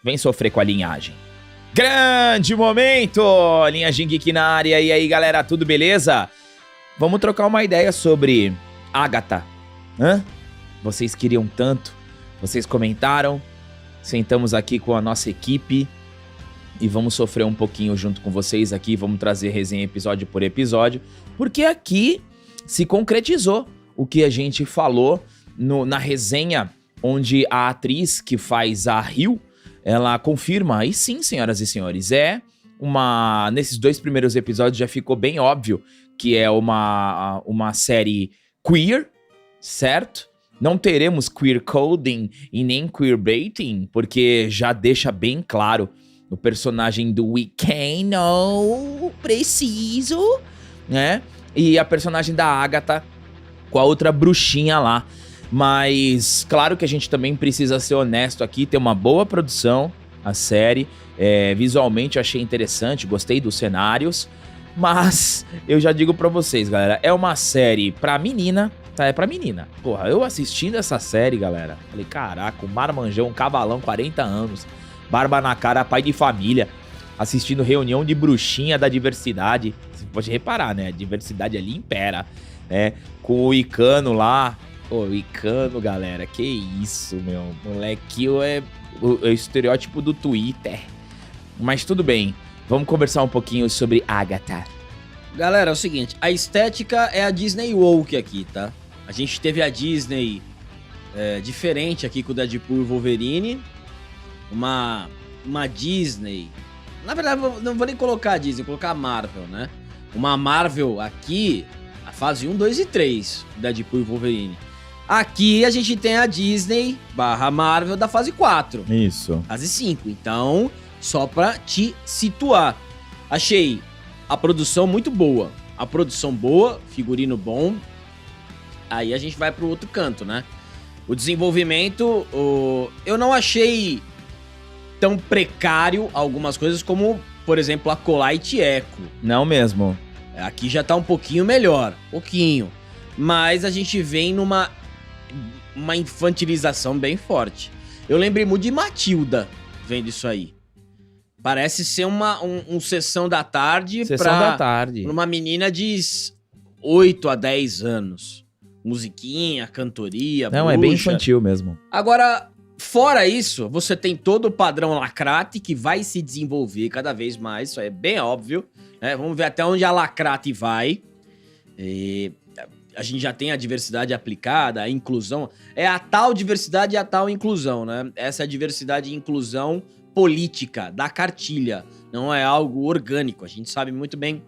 vem sofrer com a linhagem. Grande momento! Linhagem Geek na área. E aí, galera, tudo beleza? Vamos trocar uma ideia sobre Agatha. Hã? Vocês queriam tanto, vocês comentaram, sentamos aqui com a nossa equipe e vamos sofrer um pouquinho junto com vocês aqui, vamos trazer resenha episódio por episódio, porque aqui se concretizou o que a gente falou na resenha, onde a atriz que faz a Hill, ela confirma, e sim, senhoras e senhores, nesses 2 primeiros episódios já ficou bem óbvio que é uma série queer, certo? Não teremos queer coding e nem queerbaiting, porque já deixa bem claro o personagem do Wiccan, preciso, né? E a personagem da Agatha com a outra bruxinha lá. Mas claro que a gente também precisa ser honesto aqui, ter uma boa produção, a série. Visualmente eu achei interessante, gostei dos cenários. Mas eu já digo pra vocês, galera, é uma série pra menina, tá? É pra menina. Porra, eu assistindo essa série, galera, falei, caraca, um marmanjão, um cavalão, 40 anos, barba na cara, pai de família, assistindo reunião de bruxinha da diversidade. Você pode reparar, né? A diversidade ali impera, né? Com o Icano lá. Pô, o Icano, galera, que isso, meu. Moleque, é o estereótipo do Twitter. Mas tudo bem. Vamos conversar um pouquinho sobre Agatha. Galera, é o seguinte, a estética é a Disney woke aqui, tá? A gente teve a Disney diferente aqui com o Deadpool e o Wolverine. Uma Disney... Na verdade, não vou nem colocar a Disney, vou colocar a Marvel, né? Uma Marvel aqui, a fase 1, 2 e 3, Deadpool e Wolverine. Aqui a gente tem a Disney / Marvel da fase 4. Isso. Fase 5, então... Só pra te situar. Achei a produção muito boa. A produção boa, figurino bom. Aí a gente vai pro outro canto, né? O desenvolvimento, eu não achei tão precário algumas coisas como, por exemplo, a Colite Echo. Não mesmo. Aqui já tá um pouquinho melhor. Pouquinho. Mas a gente vem numa infantilização bem forte. Eu lembrei muito de Matilda vendo isso aí. Parece ser um sessão da tarde pra uma menina de 8 a 10 anos. Musiquinha, cantoria, não, bruxa. É bem infantil mesmo. Agora, fora isso, você tem todo o padrão Lacrate que vai se desenvolver cada vez mais, isso é bem óbvio, né? Vamos ver até onde a Lacrate vai. A gente já tem a diversidade aplicada, a inclusão. É a tal diversidade e a tal inclusão, né? Essa é a diversidade e inclusão política da cartilha, não é algo orgânico. A gente sabe muito bem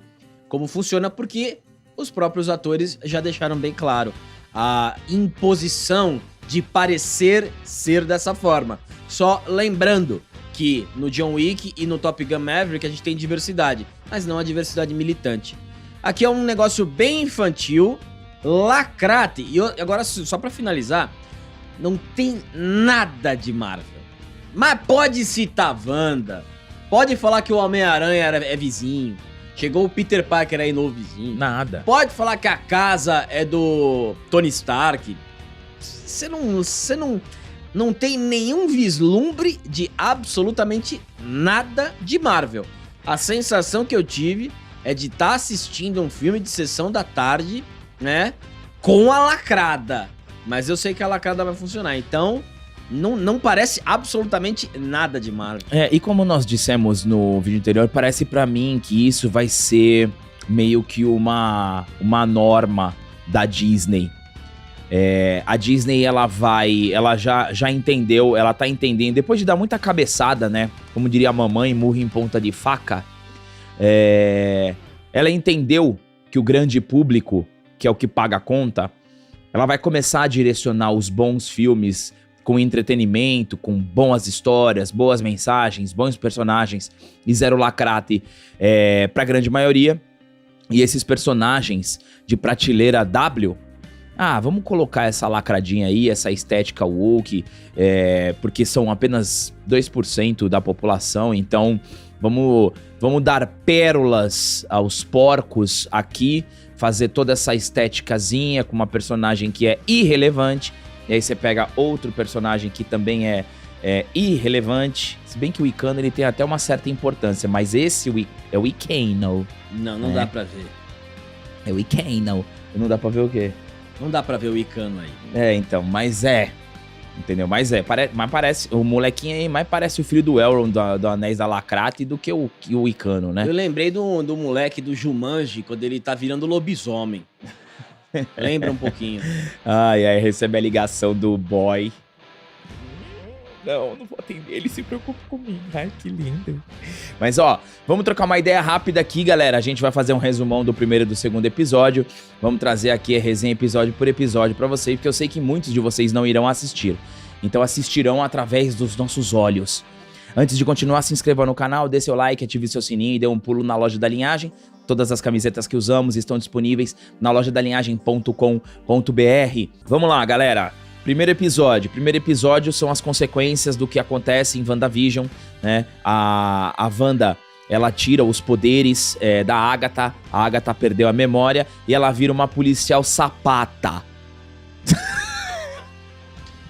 como funciona porque os próprios atores já deixaram bem claro a imposição de parecer ser dessa forma. Só lembrando que no John Wick e no Top Gun Maverick a gente tem diversidade, mas não a diversidade militante. Aqui é um negócio bem infantil, lacrate. E agora, só pra finalizar, não tem nada de Marvel. Mas pode citar Wanda, pode falar que o Homem-Aranha é vizinho, chegou o Peter Parker aí novo vizinho. Nada. Pode falar que a casa é do Tony Stark. Você não tem nenhum vislumbre de absolutamente nada de Marvel. A sensação que eu tive é de estar assistindo um filme de sessão da tarde, né, com a lacrada. Mas eu sei que a lacrada vai funcionar, então... Não parece absolutamente nada de Marvel. E como nós dissemos no vídeo anterior, parece pra mim que isso vai ser meio que uma norma da Disney. A Disney, ela já entendeu, ela tá entendendo, depois de dar muita cabeçada, né? Como diria a mamãe, murro em ponta de faca. Ela entendeu que o grande público, que é o que paga a conta, ela vai começar a direcionar os bons filmes com entretenimento, com boas histórias, boas mensagens, bons personagens e zero lacrate pra grande maioria. E esses personagens de prateleira W, vamos colocar essa lacradinha aí, essa estética woke, porque são apenas 2% da população, então vamos dar pérolas aos porcos aqui, fazer toda essa estéticazinha com uma personagem que é irrelevante. E aí você pega outro personagem que também é irrelevante. Se bem que o Icano ele tem até uma certa importância, mas esse é o Icano. Não dá pra ver. É o Icano. Não dá pra ver o quê? Não dá pra ver o Icano aí. Então, mas entendeu? Mas mas parece, o molequinho aí mais parece o filho do Elrond do Anéis da Lacrate do que o Icano, né? Eu lembrei do moleque do Jumanji, quando ele tá virando lobisomem. Lembra um pouquinho. Ai, recebe a ligação do boy. Não vou atender, ele se preocupa comigo. Ai, que lindo. Mas vamos trocar uma ideia rápida aqui, galera. A gente vai fazer um resumão do primeiro e do segundo episódio. Vamos trazer aqui a resenha episódio por episódio pra vocês, porque eu sei que muitos de vocês não irão assistir. Então assistirão através dos nossos olhos. Antes de continuar, se inscreva no canal, dê seu like, ative seu sininho e dê um pulo na loja da Linhagem. Todas as camisetas que usamos estão disponíveis na lojadalinhagem.com.br. Vamos lá, galera. Primeiro episódio são as consequências do que acontece em WandaVision, né? A Wanda, ela tira os poderes da Agatha, a Agatha perdeu a memória e ela vira uma policial sapata.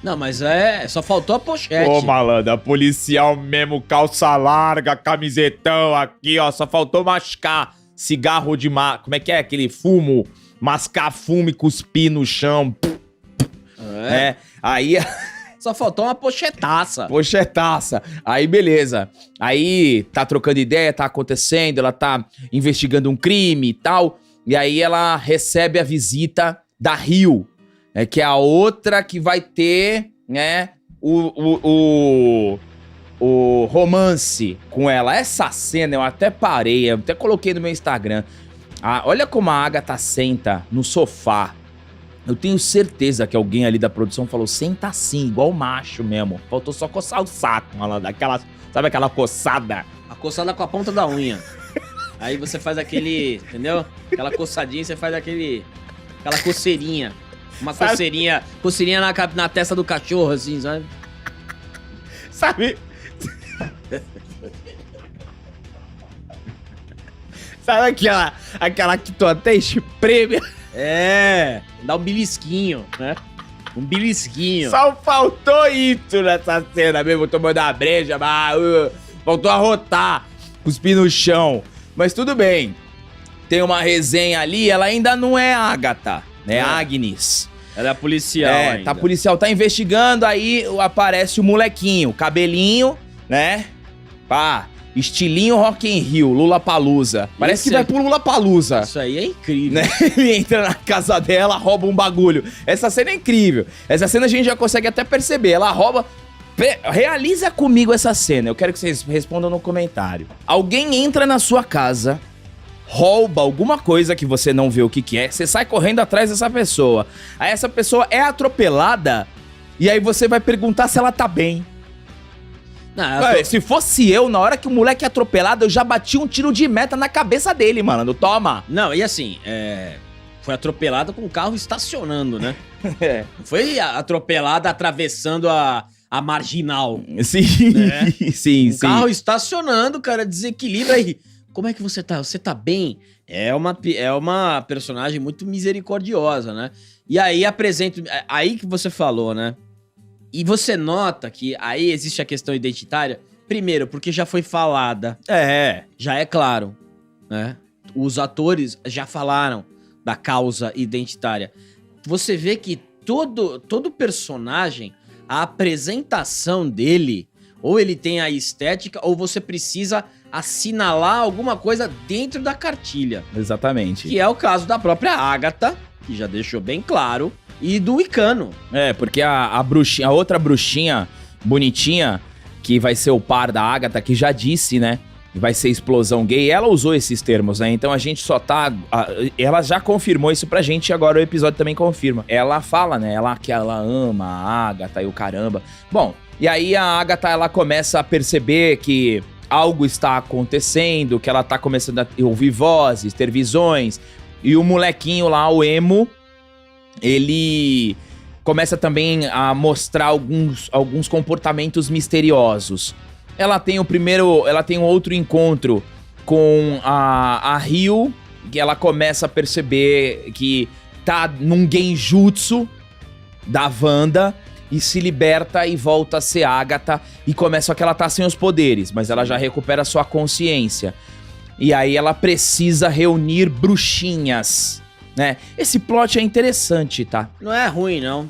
Não, mas só faltou a pochete. Ô, malandro, policial mesmo, calça larga, camisetão aqui, só faltou mascar cigarro de como é que é aquele fumo? Mascar fumo e cuspir no chão. Aí... Só faltou uma pochetaça. Aí, beleza. Aí, tá trocando ideia, tá acontecendo, ela tá investigando um crime e tal. E aí, ela recebe a visita da Rio, que é a outra que vai ter, né, o romance com ela. Essa cena eu até parei, eu até coloquei no meu Instagram. Olha como a Agatha senta no sofá. Eu tenho certeza que alguém ali da produção falou, senta assim, igual macho mesmo. Faltou só coçar o saco, malandro. Sabe aquela coçada? A coçada com a ponta da unha. Aí você faz aquele, entendeu? Aquela coçadinha, você faz aquela coceirinha. Uma coceirinha na testa do cachorro, assim, sabe? Sabe? Sabe aquela que tu até espreme? Dá um belisquinho, né? Um belisquinho. Só faltou isso nessa cena mesmo, tomando a breja, mas faltou arrotar, cuspir no chão. Mas tudo bem, tem uma resenha ali, ela ainda não é Agatha, né? Agnes. Ela é policial ainda. Tá policial, tá investigando, aí aparece o molequinho, cabelinho, né? Estilinho Rock in Rio, Lollapalooza. Parece que vai pro Lollapalooza. Isso aí é incrível. Né? Ele entra na casa dela, rouba um bagulho. Essa cena é incrível. Essa cena a gente já consegue até perceber. Ela rouba... Realiza comigo essa cena. Eu quero que vocês respondam no comentário. Alguém entra na sua casa, rouba alguma coisa que você não vê o que é, você sai correndo atrás dessa pessoa. Aí essa pessoa é atropelada e aí você vai perguntar se ela tá bem. Não, se fosse eu, na hora que o moleque é atropelado, eu já bati um tiro de meta na cabeça dele, mano. Toma! Não, e assim, foi atropelada com o carro estacionando, né? Foi atropelada atravessando a marginal. Sim, né? sim. O carro estacionando, cara, desequilibra aí. Como é que você tá? Você tá bem? É uma personagem muito misericordiosa, né? E aí apresenta... Aí que você falou, né? E você nota que aí existe a questão identitária, primeiro, porque já foi falada. Já é claro, né? Os atores já falaram da causa identitária. Você vê que todo personagem, a apresentação dele, ou ele tem a estética, ou você precisa assinalar alguma coisa dentro da cartilha. Exatamente. Que é o caso da própria Agatha, que já deixou bem claro, e do Icano. Porque a outra bruxinha bonitinha, que vai ser o par da Agatha, que já disse, né? Vai ser explosão gay. Ela usou esses termos, né? Então a gente só tá... Ela já confirmou isso pra gente e agora o episódio também confirma. Ela fala, né? Que ela ama a Agatha e o caramba. Bom, e aí a Agatha, ela começa a perceber que algo está acontecendo, que ela tá começando a ouvir vozes, ter visões. E o molequinho lá, o emo... ele começa também a mostrar alguns comportamentos misteriosos. Ela tem um outro encontro com a Rio, que ela começa a perceber que tá num genjutsu da Wanda, e se liberta e volta a ser Agatha. E começa, só que ela tá sem os poderes, mas ela já recupera sua consciência. E aí ela precisa reunir bruxinhas, né? Esse plot é interessante, tá? Não é ruim, não.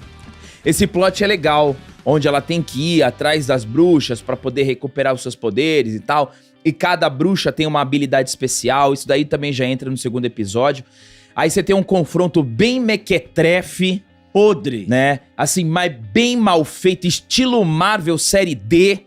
Esse plot é legal, onde ela tem que ir atrás das bruxas pra poder recuperar os seus poderes e tal. E cada bruxa tem uma habilidade especial, isso daí também já entra no segundo episódio. Aí você tem um confronto bem mequetrefe, Podre. né? Assim, mas bem mal feito, estilo Marvel Série D.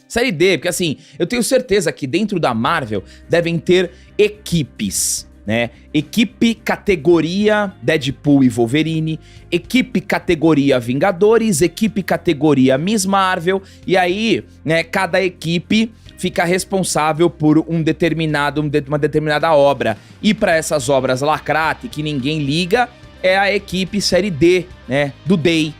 Série D, porque assim, eu tenho certeza que dentro da Marvel devem ter equipes, né? Equipe categoria Deadpool e Wolverine, equipe categoria Vingadores, equipe categoria Miss Marvel, e aí, né, cada equipe fica responsável por uma determinada obra. E para essas obras lacrate, que ninguém liga, é a equipe Série D, né, do Day.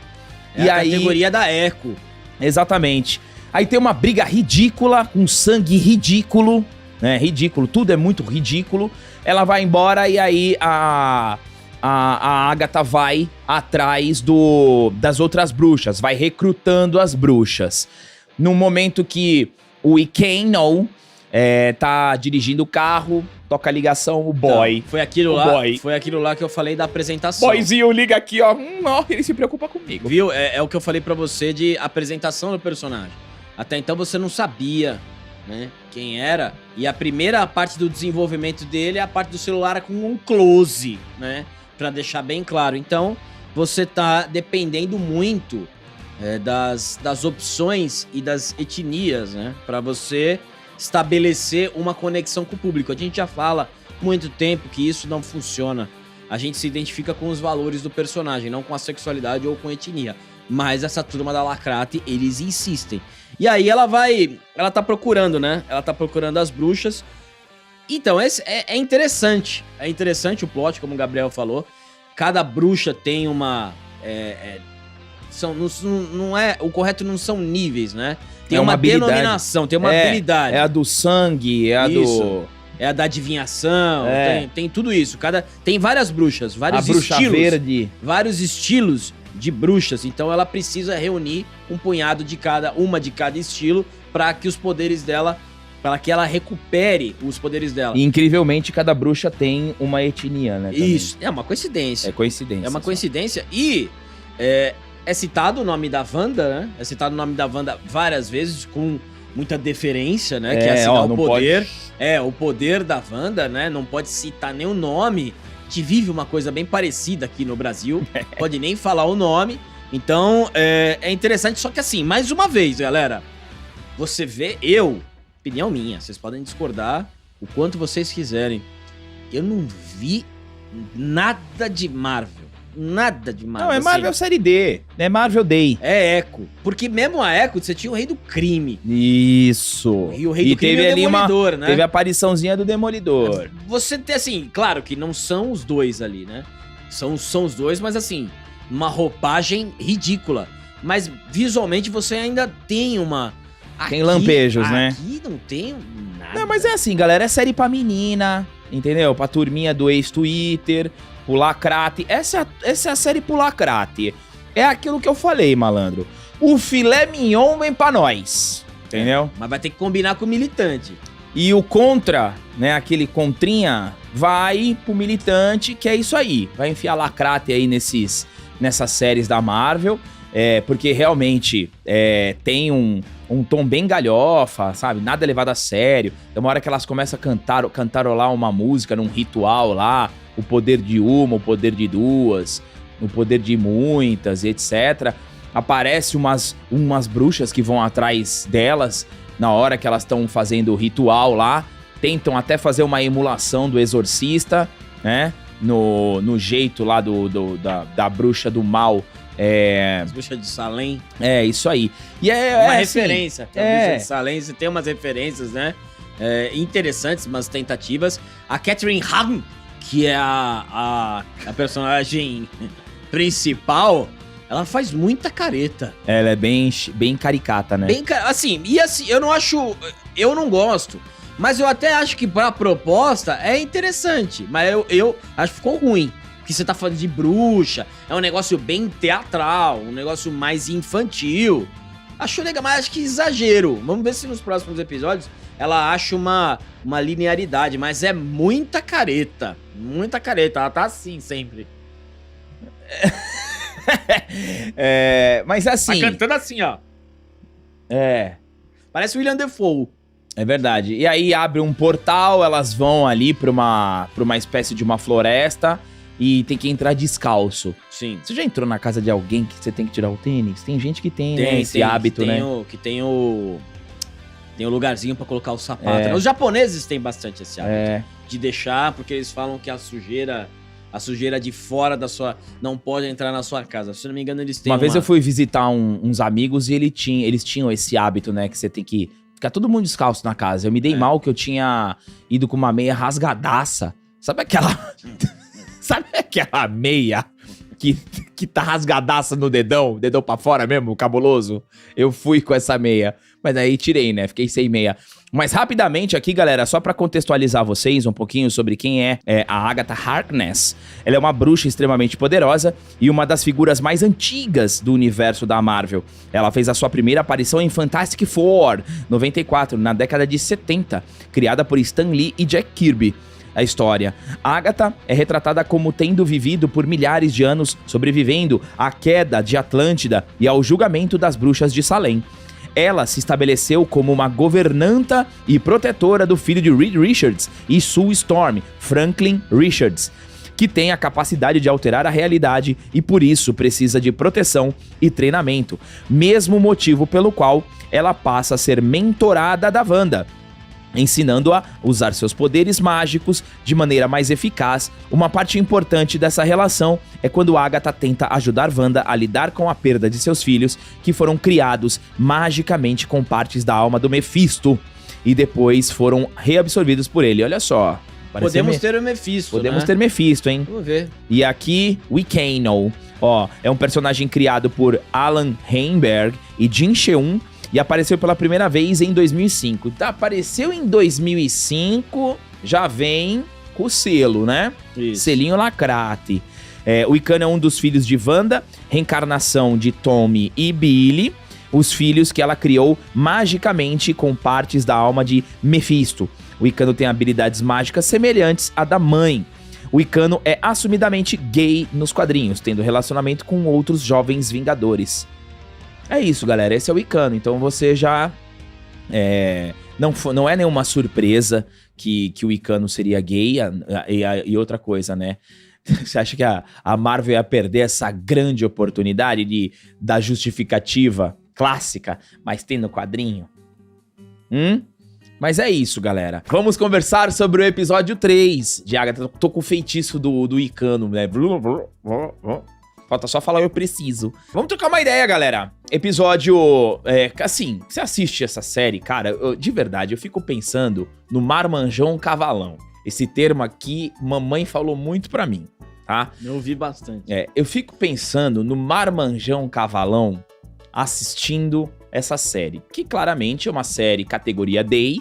É a categoria da Echo. Exatamente. Aí tem uma briga ridícula, com sangue ridículo, né? Ridículo, tudo é muito ridículo. Ela vai embora e aí a Agatha vai atrás das outras bruxas, vai recrutando as bruxas. No momento que o Ikeino tá dirigindo o carro, toca a ligação, o boy. Então, foi aquilo lá que eu falei da apresentação. Boyzinho liga aqui, ó, ele se preocupa comigo. Viu? É o que eu falei pra você de apresentação do personagem. Até então você não sabia, né, quem era. E a primeira parte do desenvolvimento dele é a parte do celular com um close, né? Pra deixar bem claro. Então, você tá dependendo muito das opções e das etnias, né? Pra você estabelecer uma conexão com o público. A gente já fala há muito tempo que isso não funciona. A gente se identifica com os valores do personagem, não com a sexualidade ou com a etnia. Mas essa turma da Lacrate, eles insistem. E aí ela tá procurando, né? Ela tá procurando as bruxas. Então, é interessante. É interessante o plot, como o Gabriel falou. Cada bruxa tem uma... o correto não são níveis, né? Tem uma denominação, tem uma habilidade. É a do sangue, é a do... É a da adivinhação, tem tudo isso. Tem várias bruxas, vários bruxa estilos. verde. Vários estilos de bruxas. Então ela precisa reunir um punhado de uma de cada estilo para que os poderes dela... Para que ela recupere os poderes dela. E, incrivelmente, cada bruxa tem uma etnia, né? Também. Isso, é uma coincidência. É coincidência. É uma coincidência. E é citado o nome da Wanda, né? É citado o nome da Wanda várias vezes, com muita deferência, né? Que é citar o poder. O poder da Wanda, né? Não pode citar nem o nome. A gente vive uma coisa bem parecida aqui no Brasil. Pode nem falar o nome. Então, é interessante. Só que assim, mais uma vez, galera. Você vê, opinião minha, vocês podem discordar o quanto vocês quiserem. Eu não vi nada de Marvel. Nada de Marvel. Não, é Marvel Série D. É Marvel Day. É Echo. Porque mesmo a Echo, você tinha o Rei do Crime. Isso. E o Rei do Crime teve é o ali Demolidor, né? Teve a apariçãozinha do Demolidor. Você tem, assim, claro que não são os dois ali, né? São os dois, mas assim, uma roupagem ridícula. Mas visualmente você ainda tem uma... Tem lampejos, né? Aqui não tem nada. Não, mas é assim, galera, é série pra menina, entendeu? Pra turminha do ex-Twitter, pro lacrate. Essa é a série pro lacrate. É aquilo que eu falei, malandro. O filé mignon vem pra nós, entendeu? Mas vai ter que combinar com o militante. E o contra, né, aquele contrinha, vai pro militante, que é isso aí. Vai enfiar lacrate aí nessas séries da Marvel. Porque realmente tem um tom bem galhofa, sabe? Nada levado a sério. Tem uma hora que elas começam a cantarolar uma música num ritual lá. O poder de uma, o poder de duas, o poder de muitas, etc. Aparece umas bruxas que vão atrás delas na hora que elas estão fazendo o ritual lá. Tentam até fazer uma emulação do exorcista, né? No jeito lá da bruxa do mal. As bruxas de Salem. É, isso aí. E uma assim, referência. A bruxa de Salem, você tem umas referências, né? Interessantes, umas tentativas. A Catherine Hahn, que é a personagem principal, ela faz muita careta. Ela é bem caricata, né? Assim, eu não gosto. Mas eu até acho que pra proposta é interessante. Mas eu acho que ficou ruim. Porque você tá falando de bruxa, é um negócio bem teatral, um negócio mais infantil. Acho legal, mas acho que exagero. Vamos ver se nos próximos episódios ela acha uma linearidade, mas é muita careta. Muita careta, ela tá assim sempre. Mas assim... Tá cantando assim, ó. Parece o William Dafoe. É verdade. E aí abre um portal, elas vão ali pra uma espécie de uma floresta e tem que entrar descalço. Sim. Você já entrou na casa de alguém que você tem que tirar o tênis? Tem gente que tem, né, esse hábito, né? Tem o lugarzinho pra colocar o sapato. Os japoneses têm bastante esse hábito de deixar, porque eles falam que a sujeira de fora da sua... não pode entrar na sua casa. Se não me engano, eles têm Uma vez eu fui visitar uns amigos e eles tinham esse hábito, né? Que você tem que ficar todo mundo descalço na casa. Eu me dei mal que eu tinha ido com uma meia rasgadaça. Sabe aquela... Sabe aquela meia que tá rasgadaça no dedão pra fora mesmo, cabuloso? Eu fui com essa meia. Mas aí tirei, né? Fiquei sem meia. Mas rapidamente aqui, galera, só pra contextualizar vocês um pouquinho sobre quem é a Agatha Harkness. Ela é uma bruxa extremamente poderosa e uma das figuras mais antigas do universo da Marvel. Ela fez a sua primeira aparição em Fantastic Four, 94, na década de 70, criada por Stan Lee e Jack Kirby. A história. Agatha é retratada como tendo vivido por milhares de anos, sobrevivendo à queda de Atlântida e ao julgamento das bruxas de Salem. Ela se estabeleceu como uma governanta e protetora do filho de Reed Richards e Sue Storm, Franklin Richards, que tem a capacidade de alterar a realidade e por isso precisa de proteção e treinamento, mesmo motivo pelo qual ela passa a ser mentorada da Wanda, ensinando a usar seus poderes mágicos de maneira mais eficaz. Uma parte importante dessa relação é quando Agatha tenta ajudar Wanda a lidar com a perda de seus filhos, que foram criados magicamente com partes da alma do Mephisto e depois foram reabsorvidos por ele. Olha só. Podemos ter o Mephisto, Podemos ter Mephisto, hein? Vamos ver. E aqui, Wiccan, ó, é um personagem criado por Alan Heinberg e Jin Cheung, e apareceu pela primeira vez em 2005. Tá, apareceu em 2005, já vem com o selo, né? Isso. Selinho lacrate. O Wiccan é um dos filhos de Wanda, reencarnação de Tommy e Billy, os filhos que ela criou magicamente com partes da alma de Mephisto. O Wiccan tem habilidades mágicas semelhantes à da mãe. O Wiccan é assumidamente gay nos quadrinhos, tendo relacionamento com outros jovens vingadores. É isso, galera. Esse é o Wiccan. Então você já... Não é nenhuma surpresa que o Wiccan seria gay. E outra coisa, né? Você acha que a Marvel ia perder essa grande oportunidade da justificativa clássica, mas tem no quadrinho? Mas é isso, galera. Vamos conversar sobre o episódio 3 de Agatha. Tô com o feitiço do Wiccan, né? Falta só falar eu preciso. Vamos trocar uma ideia, galera. Episódio... assim, você assiste essa série, cara, de verdade, eu fico pensando no marmanjão cavalão. Esse termo aqui, mamãe falou muito pra mim, tá? Eu ouvi bastante. Eu fico pensando no marmanjão cavalão assistindo essa série. Que claramente é uma série categoria Day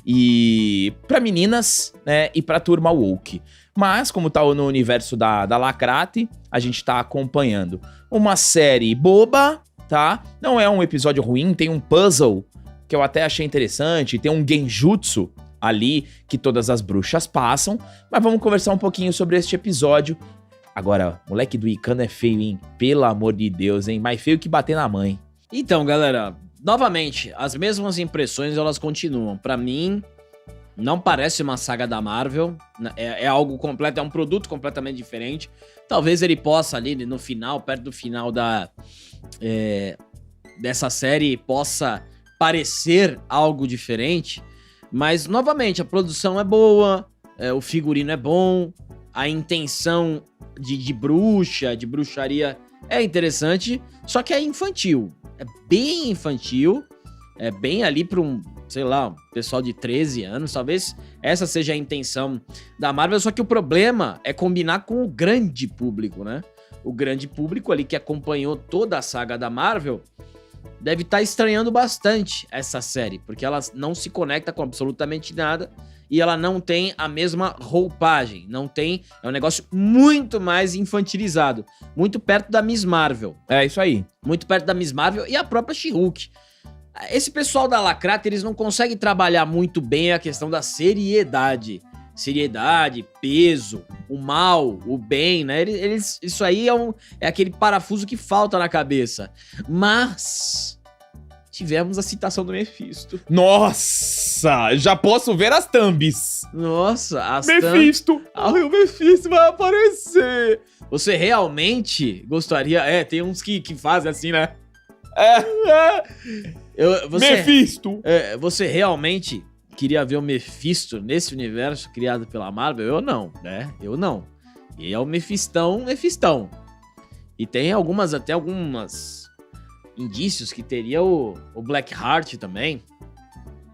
e pra meninas, né, e pra turma woke. Mas, como tá no universo da Lacrate, a gente tá acompanhando. Uma série boba, tá? Não é um episódio ruim, tem um puzzle que eu até achei interessante, tem um genjutsu ali que todas as bruxas passam. Mas vamos conversar um pouquinho sobre este episódio. Agora, moleque do Wiccan é feio, hein? Pelo amor de Deus, hein? Mais feio que bater na mãe. Então, galera, novamente, as mesmas impressões, elas continuam. Pra mim... não parece uma saga da Marvel, é algo completo, é um produto completamente diferente. Talvez ele possa ali no final, perto do final dessa série, possa parecer algo diferente. Mas, novamente, a produção é boa, o figurino é bom, a intenção de bruxaria é interessante, só que é infantil. É bem infantil, é bem ali para um... sei lá, um pessoal de 13 anos, talvez essa seja a intenção da Marvel, só que o problema é combinar com o grande público, né? O grande público ali que acompanhou toda a saga da Marvel deve estar estranhando bastante essa série, porque ela não se conecta com absolutamente nada e ela não tem a mesma roupagem. Não tem... É um negócio muito mais infantilizado. Muito perto da Miss Marvel. É isso aí. Muito perto da Miss Marvel e a própria She-Hulk. Esse pessoal da Lacrata, eles não conseguem trabalhar muito bem a questão da seriedade. Seriedade, peso, o mal, o bem, né? Isso aí é aquele parafuso que falta na cabeça. Mas tivemos a citação do Mephisto. Nossa, já posso ver as thumbs. Nossa, as Mephisto. Ah, o Mephisto vai aparecer. Você realmente gostaria... tem uns que fazem assim, né? Mephisto. Você realmente queria ver o Mephisto nesse universo criado pela Marvel? Eu não, né? Eu não. E é o Mefistão. E tem alguns indícios que teria o Blackheart também.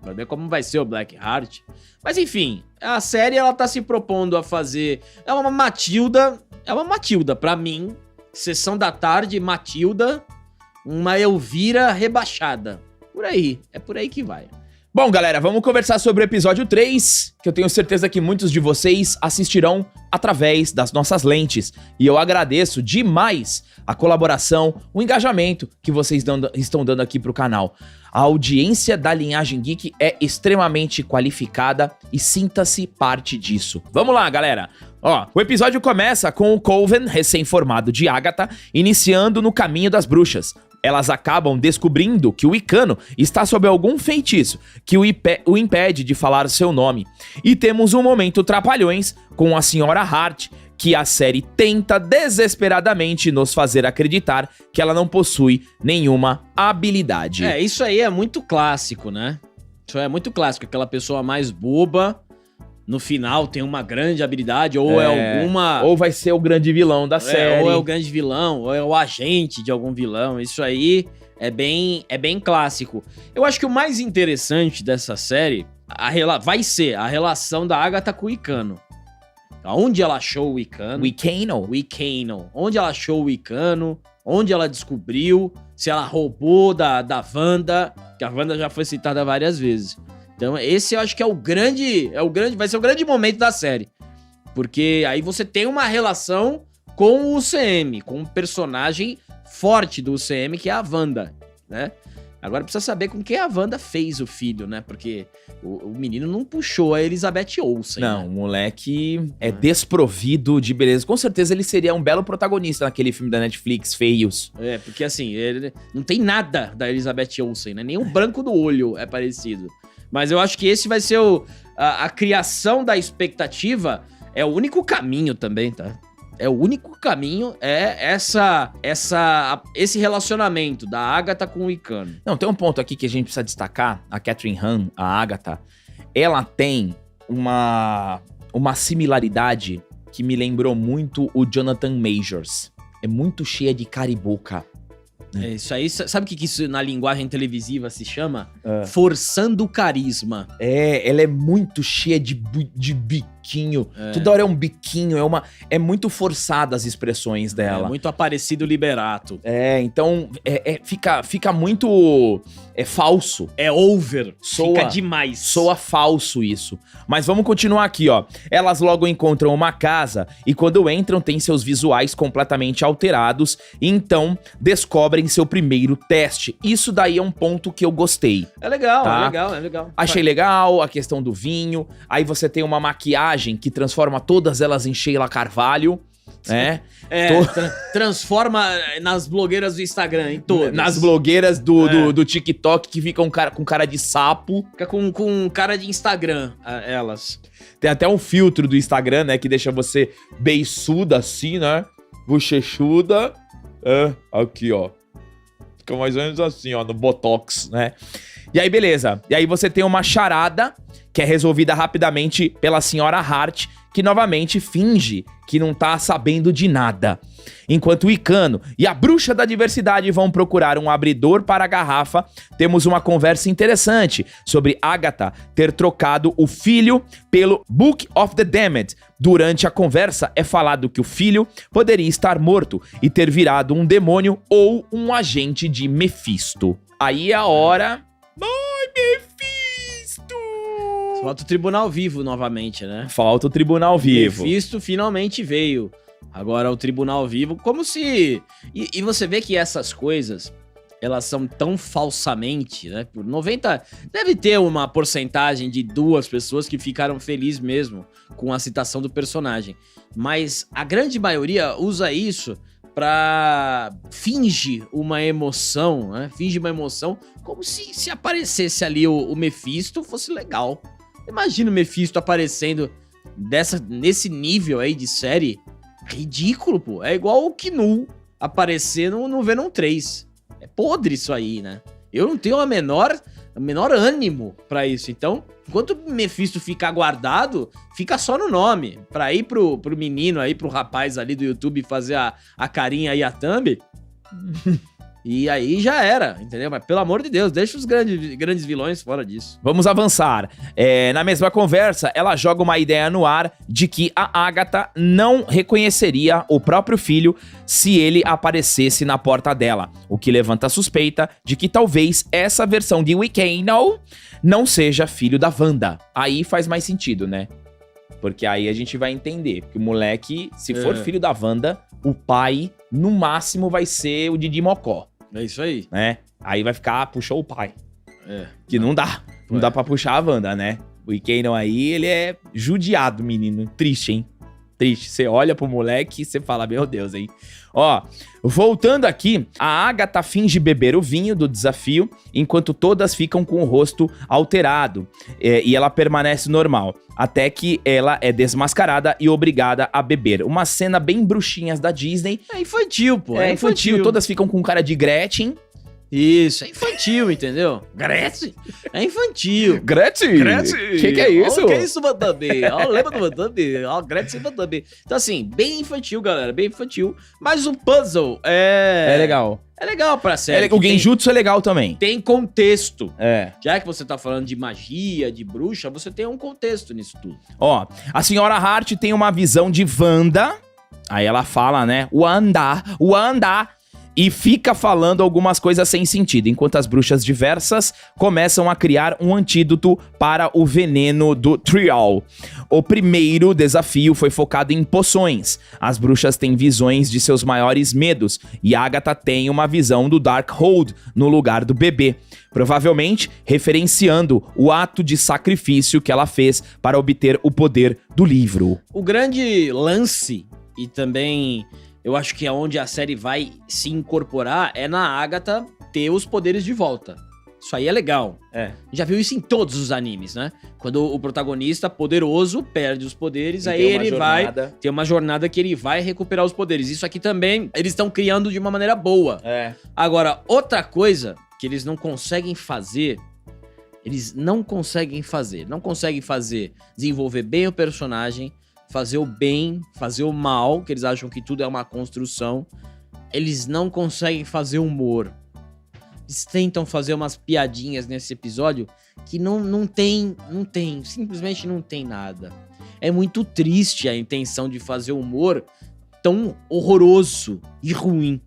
Vai ver como vai ser o Blackheart. Mas enfim, a série ela tá se propondo a fazer... É uma Matilda, pra mim. Sessão da tarde, Matilda. Uma Elvira rebaixada. É por aí que vai. Bom, galera, vamos conversar sobre o episódio 3, que eu tenho certeza que muitos de vocês assistirão através das nossas lentes. E eu agradeço demais a colaboração, o engajamento que vocês estão dando aqui pro canal. A audiência da Linhagem Geek é extremamente qualificada e sinta-se parte disso. Vamos lá, galera! Ó, o episódio começa com o Coven, recém-formado de Agatha, iniciando no caminho das bruxas. Elas acabam descobrindo que o Wicano está sob algum feitiço que o impede de falar seu nome. E temos um momento trapalhões com a Senhora Hart, que a série tenta desesperadamente nos fazer acreditar que ela não possui nenhuma habilidade. Isso aí é muito clássico, né? Isso é muito clássico, aquela pessoa mais boba... No final tem uma grande habilidade, ou Ou vai ser o grande vilão da série. Ou é o grande vilão, ou é o agente de algum vilão. Isso aí é bem clássico. Eu acho que o mais interessante dessa série vai ser a relação da Agatha com o Wicano. Onde ela achou o Wicano. Wicano. Onde ela achou o Wicano, onde ela descobriu, se ela roubou da Wanda, que a Wanda já foi citada várias vezes. Então esse eu acho que vai ser o grande momento da série. Porque aí você tem uma relação com o UCM, com um personagem forte do UCM, que é a Wanda, né? Agora precisa saber com quem a Wanda fez o filho, né? Porque o menino não puxou a Elizabeth Olsen. Não, né? O moleque é desprovido de beleza. Com certeza ele seria um belo protagonista naquele filme da Netflix, Feios. Porque assim, ele não tem nada da Elizabeth Olsen, né? Nem o branco do olho é parecido. Mas eu acho que esse vai ser a criação da expectativa. É o único caminho também, tá? É o único caminho, esse relacionamento da Agatha com o Wicano. Não, tem um ponto aqui que a gente precisa destacar. A Catherine Hahn, a Agatha, ela tem uma similaridade que me lembrou muito o Jonathan Majors. É muito cheia de cara e boca. Isso aí, sabe o que isso na linguagem televisiva se chama? Forçando o carisma. Ela é muito cheia de biquinho. Toda hora é um biquinho, é muito forçada as expressões dela. É muito Aparecido Liberato. Então fica muito falso. É over, fica demais. Soa falso isso. Mas vamos continuar aqui, ó. Elas logo encontram uma casa e quando entram tem seus visuais completamente alterados e então descobrem seu primeiro teste. Isso daí é um ponto que eu gostei. É legal, tá? é legal. Achei legal a questão do vinho. Aí você tem uma maquiagem que transforma todas elas em Sheila Carvalho, né? Transforma nas blogueiras do Instagram, em todas. Nas blogueiras do TikTok que ficam com cara de sapo. Fica com cara de Instagram, elas. Tem até um filtro do Instagram, né? Que deixa você beiçuda assim, né? Bochechuda. Aqui, ó. Fica mais ou menos assim, ó, no Botox, né? E aí, beleza. E aí você tem uma charada que é resolvida rapidamente pela Senhora Hart, que novamente finge que não tá sabendo de nada. Enquanto o Wicano e a Bruxa da Diversidade vão procurar um abridor para a garrafa, temos uma conversa interessante sobre Agatha ter trocado o filho pelo Book of the Damned. Durante a conversa é falado que o filho poderia estar morto e ter virado um demônio ou um agente de Mephisto. Aí é a hora... Ai, Mephisto! falta o tribunal vivo novamente, né? Falta o tribunal vivo. Mephisto finalmente veio. Agora o tribunal vivo, como se... E você vê que essas coisas, elas são tão falsamente, né? Por 90... Deve ter uma porcentagem de 2 pessoas que ficaram felizes mesmo com a citação do personagem. Mas a grande maioria usa isso pra fingir uma emoção, né? Finge uma emoção como se aparecesse ali o Mephisto fosse legal. Imagina o Mephisto aparecendo nesse nível aí de série. Ridículo, pô. É igual o Knu aparecer no Venom 3. É podre isso aí, né? Eu não tenho o menor ânimo pra isso. Então, enquanto o Mephisto ficar guardado, fica só no nome. Pra ir pro menino aí, pro rapaz ali do YouTube fazer a carinha aí, a thumb. E aí já era, entendeu? Mas pelo amor de Deus, deixa os grandes vilões fora disso. Vamos avançar. Na mesma conversa, ela joga uma ideia no ar de que a Agatha não reconheceria o próprio filho se ele aparecesse na porta dela, o que levanta a suspeita de que talvez essa versão de Wiccan não seja filho da Wanda. Aí faz mais sentido, né? Porque aí a gente vai entender que o moleque, se for filho da Wanda, o pai, no máximo, vai ser o Didi Mocó. É isso aí. Né? Aí vai ficar, puxou o pai. Que não dá. Não dá pra puxar a Wanda, né? O Wiccan aí, ele é judiado, menino. Triste, hein? Triste. Você olha pro moleque e você fala, meu Deus, hein? Ó, voltando aqui, a Agatha finge beber o vinho do desafio, enquanto todas ficam com o rosto alterado. E ela permanece normal, até que ela é desmascarada e obrigada a beber. Uma cena bem bruxinhas da Disney. É infantil, pô. É infantil. Todas ficam com cara de Gretchen. Isso, é infantil, entendeu? Gretchen? É infantil. Gretchen? Que é isso? O que é isso, Madame? Lembra do Madame? Gretchen Madame. Então, assim, bem infantil, galera, bem infantil. Mas o puzzle é legal. É legal pra série. O Genjutsu é legal também. Tem contexto. É. Já que você tá falando de magia, de bruxa, você tem um contexto nisso tudo. Ó, a senhora Hart tem uma visão de Wanda. Aí ela fala, né? Wanda. E fica falando algumas coisas sem sentido, enquanto as bruxas diversas começam a criar um antídoto para o veneno do Trial. O primeiro desafio foi focado em poções. As bruxas têm visões de seus maiores medos, e Agatha tem uma visão do Darkhold no lugar do bebê, provavelmente referenciando o ato de sacrifício que ela fez para obter o poder do livro. O grande lance, e também... eu acho que é onde a série vai se incorporar é na Agatha ter os poderes de volta. Isso aí é legal. Já viu isso em todos os animes, né? Quando o protagonista poderoso perde os poderes, e aí ele vai ter uma jornada que ele vai recuperar os poderes. Isso aqui também eles estão criando de uma maneira boa. Agora, outra coisa que eles não conseguem fazer, não conseguem fazer desenvolver bem o personagem, fazer o bem, fazer o mal, que eles acham que tudo é uma construção. Eles não conseguem fazer humor. Eles tentam fazer umas piadinhas nesse episódio que não tem, simplesmente não tem nada. É muito triste a intenção de fazer humor tão horroroso e ruim.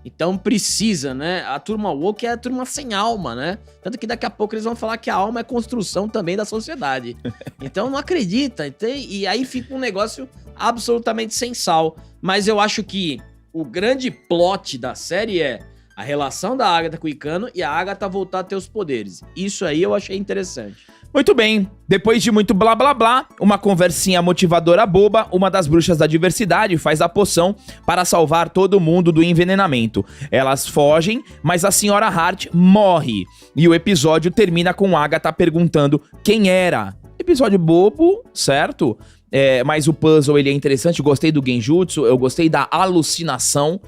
Então precisa, né? A turma woke é a turma sem alma, né? Tanto que daqui a pouco eles vão falar que a alma é construção também da sociedade. Então não acredita. E aí fica um negócio absolutamente sem sal. Mas eu acho que o grande plot da série é a relação da Agatha com o Icano e a Agatha voltar a ter os poderes. Isso aí eu achei interessante. Muito bem, depois de muito blá blá blá, uma conversinha motivadora boba, uma das bruxas da diversidade faz a poção para salvar todo mundo do envenenamento. Elas fogem, mas a senhora Hart morre. E o episódio termina com Agatha perguntando quem era. Episódio bobo, certo? Mas o puzzle ele é interessante, eu gostei do Genjutsu, eu gostei da alucinação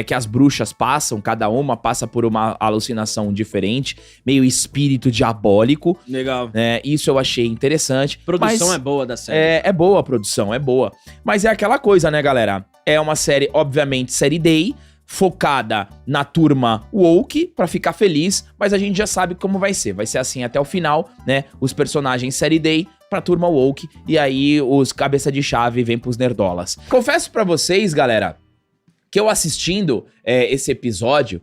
que as bruxas passam, cada uma passa por uma alucinação diferente, meio espírito diabólico. Legal. Isso eu achei interessante. Produção é boa da série. É boa a produção, é boa. Mas é aquela coisa, né, galera? É uma série, obviamente, série Day, focada na turma woke pra ficar feliz, mas a gente já sabe como vai ser. Vai ser assim até o final, né? Os personagens série Day pra turma woke, e aí os cabeça de chave vêm pros nerdolas. Confesso pra vocês, galera, que eu assistindo esse episódio,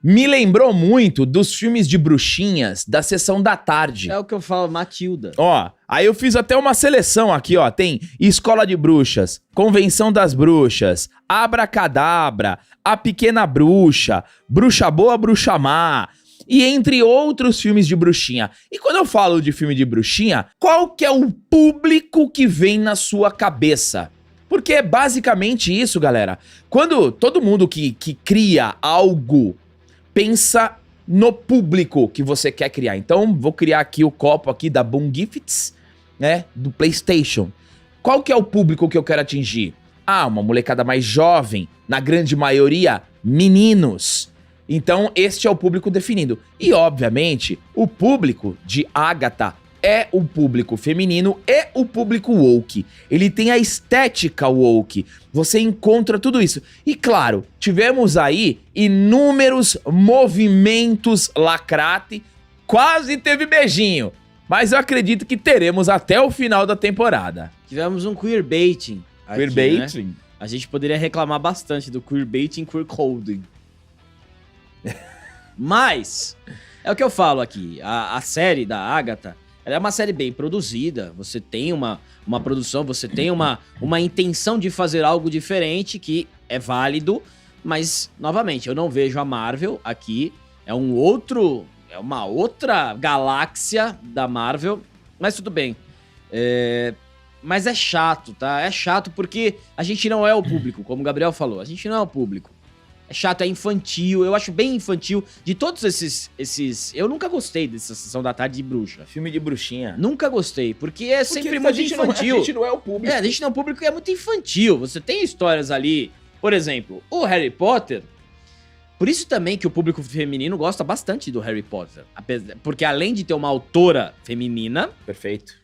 me lembrou muito dos filmes de bruxinhas da Sessão da Tarde. É o que eu falo, Matilda. Ó, aí eu fiz até uma seleção aqui, ó. Tem Escola de Bruxas, Convenção das Bruxas, Abracadabra, A Pequena Bruxa, Bruxa Boa, Bruxa Má, e entre outros filmes de bruxinha. E quando eu falo de filme de bruxinha, qual que é o público que vem na sua cabeça? Porque é basicamente isso, galera. Quando todo mundo que cria algo pensa no público que você quer criar. Então, vou criar aqui o copo aqui da Boom Gifts, né, do PlayStation. Qual que é o público que eu quero atingir? Ah, uma molecada mais jovem, na grande maioria, meninos. Então, este é o público definido. E, obviamente, o público de Agatha é o público feminino e o público woke. Ele tem a estética woke. Você encontra tudo isso. E, claro, tivemos aí inúmeros movimentos lacrate. Quase teve beijinho. Mas eu acredito que teremos até o final da temporada. Tivemos um queerbaiting. Queerbaiting? Né? A gente poderia reclamar bastante do queerbaiting e queercoding. Mas, é o que eu falo aqui, a série da Agatha, ela é uma série bem produzida, você tem uma produção, você tem uma intenção de fazer algo diferente que é válido, mas, novamente, eu não vejo a Marvel aqui, é uma outra galáxia da Marvel, mas tudo bem. Mas é chato, tá? É chato porque a gente não é o público, como o Gabriel falou, a gente não é o público. É chato, é infantil, eu acho bem infantil. De todos esses... Eu nunca gostei dessa Sessão da Tarde de bruxa. Filme de bruxinha. Nunca gostei, porque é sempre muito infantil. A gente não é o público. A gente não é o público e é muito infantil. Você tem histórias ali, por exemplo, o Harry Potter. Por isso também que o público feminino gosta bastante do Harry Potter. Porque além de ter uma autora feminina... Perfeito.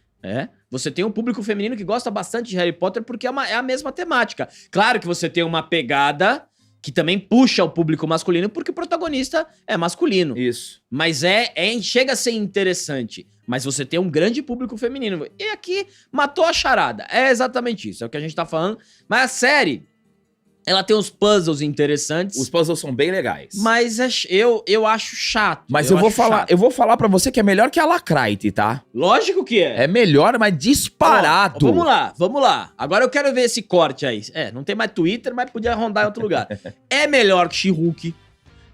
Você tem um público feminino que gosta bastante de Harry Potter porque é a mesma temática. Claro que você tem uma pegada... que também puxa o público masculino, porque o protagonista é masculino. Isso. Mas chega a ser interessante. Mas você tem um grande público feminino. E aqui matou a charada. É exatamente isso, é o que a gente tá falando. Mas a série, ela tem uns puzzles interessantes. Os puzzles são bem legais. Mas eu acho chato. Mas eu vou falar pra você que é melhor que a Lacraite, tá? Lógico que é. É melhor, mas disparado. Vamos lá. Agora eu quero ver esse corte aí. Não tem mais Twitter, mas podia rondar em outro lugar. É melhor que She-Hulk.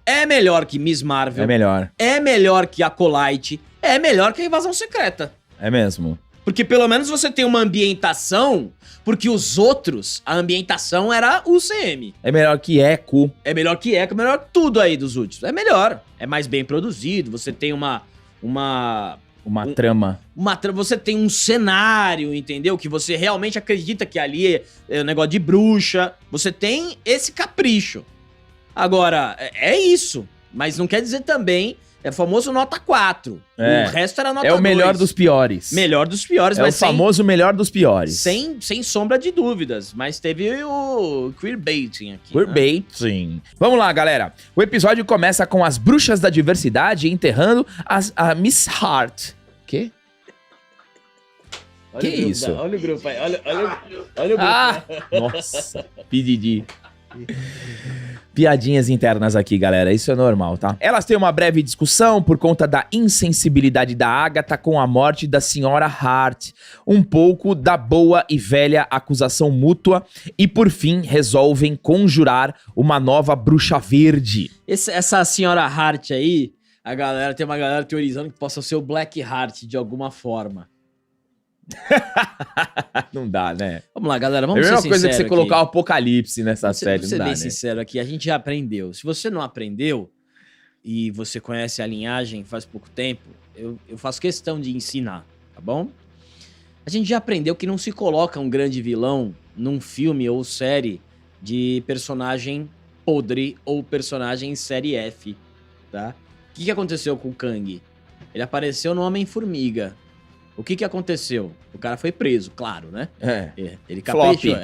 É melhor que Miss Marvel. É melhor. É melhor que Acolyte. É melhor que a Invasão Secreta. É mesmo. Porque pelo menos você tem uma ambientação, porque os outros, a ambientação era UCM. É melhor que Echo. É melhor que Echo, é melhor que tudo aí dos últimos. É melhor. É mais bem produzido, você tem uma trama. Você tem um cenário, entendeu? Que você realmente acredita que ali é um negócio de bruxa. Você tem esse capricho. Agora, é isso. Mas não quer dizer também... É o famoso nota 4. O resto era nota 2. É o melhor dos piores. Melhor dos piores, mas o famoso melhor dos piores. Sem sombra de dúvidas. Mas teve o queerbaiting aqui. Queerbaiting. Né? Vamos lá, galera. O episódio começa com as bruxas da diversidade enterrando a Miss Hart. Quê? Que isso? Olha o grupo aí. Olha o grupo. Nossa. Pedidi. Piadinhas internas aqui, galera, isso é normal, tá? Elas têm uma breve discussão por conta da insensibilidade da Agatha com a morte da senhora Hart, um pouco da boa e velha acusação mútua e, por fim, resolvem conjurar uma nova bruxa verde. Essa senhora Hart aí, tem uma galera teorizando que possa ser o Black Heart de alguma forma. Não dá, né? Vamos lá, galera, vamos ser sinceros. É a mesma coisa que você aqui. colocar o apocalipse nessa série, Vou ser não dá, bem né? sincero aqui, a gente já aprendeu. Se você não aprendeu e você conhece a linhagem faz pouco tempo, eu faço questão de ensinar, tá bom? A gente já aprendeu que não se coloca um grande vilão num filme ou série de personagem podre ou personagem série F, tá? O que aconteceu com o Kang? Ele apareceu no Homem-Formiga. O que aconteceu? O cara foi preso, claro, né? Ele caprichou,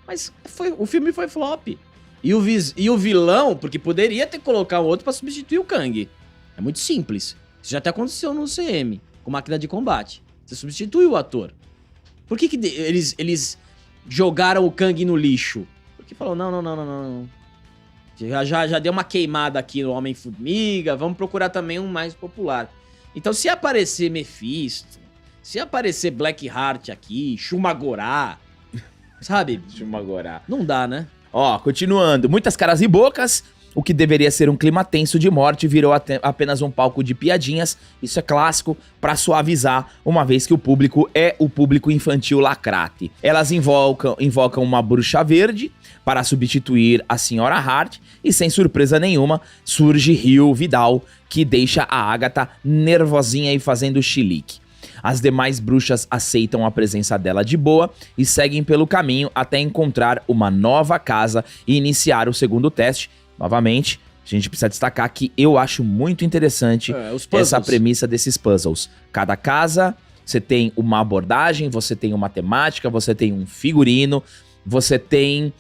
Mas o filme foi flop. E o vilão, porque poderia ter colocado outro pra substituir o Kang. É muito simples. Isso já até aconteceu no CM, com Máquina de Combate. Você substitui o ator. Por que eles jogaram o Kang no lixo? Porque falou, não. Já deu uma queimada aqui no Homem-Formiga, vamos procurar também um mais popular. Então, se aparecer Mephisto, se aparecer Blackheart aqui, Shumagorá, sabe? Shumagorá. Não dá, né? Ó, continuando. Muitas caras e bocas. O que deveria ser um clima tenso de morte virou apenas um palco de piadinhas. Isso é clássico pra suavizar, uma vez que o público é o público infantil lacrate. Elas invocam uma bruxa verde para substituir a Senhora Hart e, sem surpresa nenhuma, surge Rio Vidal, que deixa a Agatha nervosinha e fazendo chilique. As demais bruxas aceitam a presença dela de boa e seguem pelo caminho até encontrar uma nova casa e iniciar o segundo teste. Novamente, a gente precisa destacar que eu acho muito interessante essa premissa desses puzzles. Cada casa, você tem uma abordagem, você tem uma temática, você tem um figurino, você tem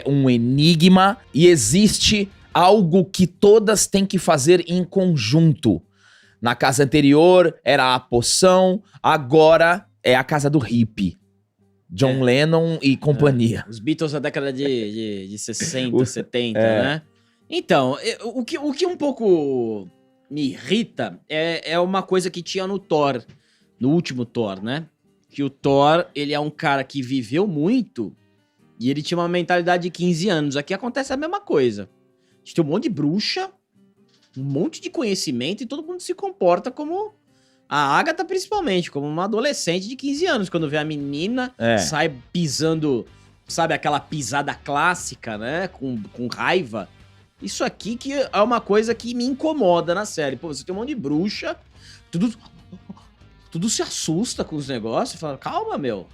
um enigma e existe algo que todas têm que fazer em conjunto. Na casa anterior era a poção, agora é a casa do hippie. John Lennon e companhia. Os Beatles da década de 60, 70, né? Então, o que um pouco me irrita é uma coisa que tinha no Thor, no último Thor, né? Que o Thor, ele é um cara que viveu muito e ele tinha uma mentalidade de 15 anos. Aqui acontece a mesma coisa. A gente tem um monte de bruxa, um monte de conhecimento e todo mundo se comporta como... A Agatha, principalmente, como uma adolescente de 15 anos. Quando vê a menina, sai pisando, sabe, aquela pisada clássica, né? Com raiva. Isso aqui que é uma coisa que me incomoda na série. Pô, você tem um monte de bruxa, tudo se assusta com os negócios. Fala, calma, meu.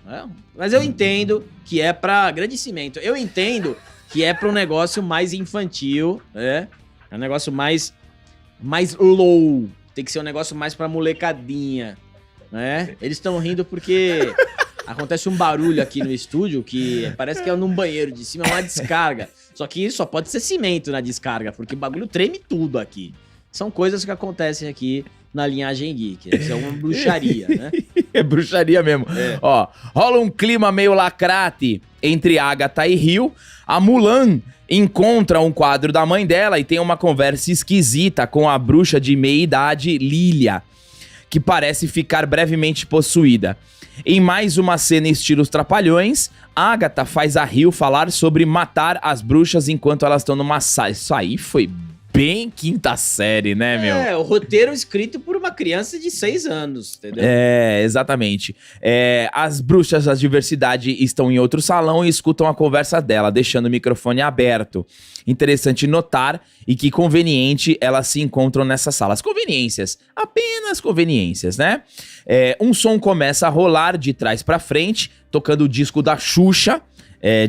Mas eu entendo que é pra agradecimento. Eu entendo que é pra um negócio mais infantil, né? É um negócio mais low. Tem que ser um negócio mais pra molecadinha, né? Eles estão rindo porque acontece um barulho aqui no estúdio que parece que é num banheiro de cima, é uma descarga. Só que só pode ser cimento na descarga, porque o bagulho treme tudo aqui. São coisas que acontecem aqui na linhagem geek. Isso é uma bruxaria, né? É bruxaria mesmo. Ó, rola um clima meio lacrate entre Agatha e Rio. A Mulan encontra um quadro da mãe dela e tem uma conversa esquisita com a bruxa de meia-idade, Lilia, que parece ficar brevemente possuída. Em mais uma cena estilo Trapalhões, Agatha faz a Rio falar sobre matar as bruxas enquanto elas estão numa sala. Isso aí foi bem quinta série, né, meu? O roteiro escrito por uma criança de 6 anos, entendeu? Exatamente. As bruxas da diversidade estão em outro salão e escutam a conversa dela, deixando o microfone aberto. Interessante notar e que conveniente elas se encontram nessas salas. Conveniências, apenas conveniências, né? Um som começa a rolar de trás pra frente, tocando o disco da Xuxa,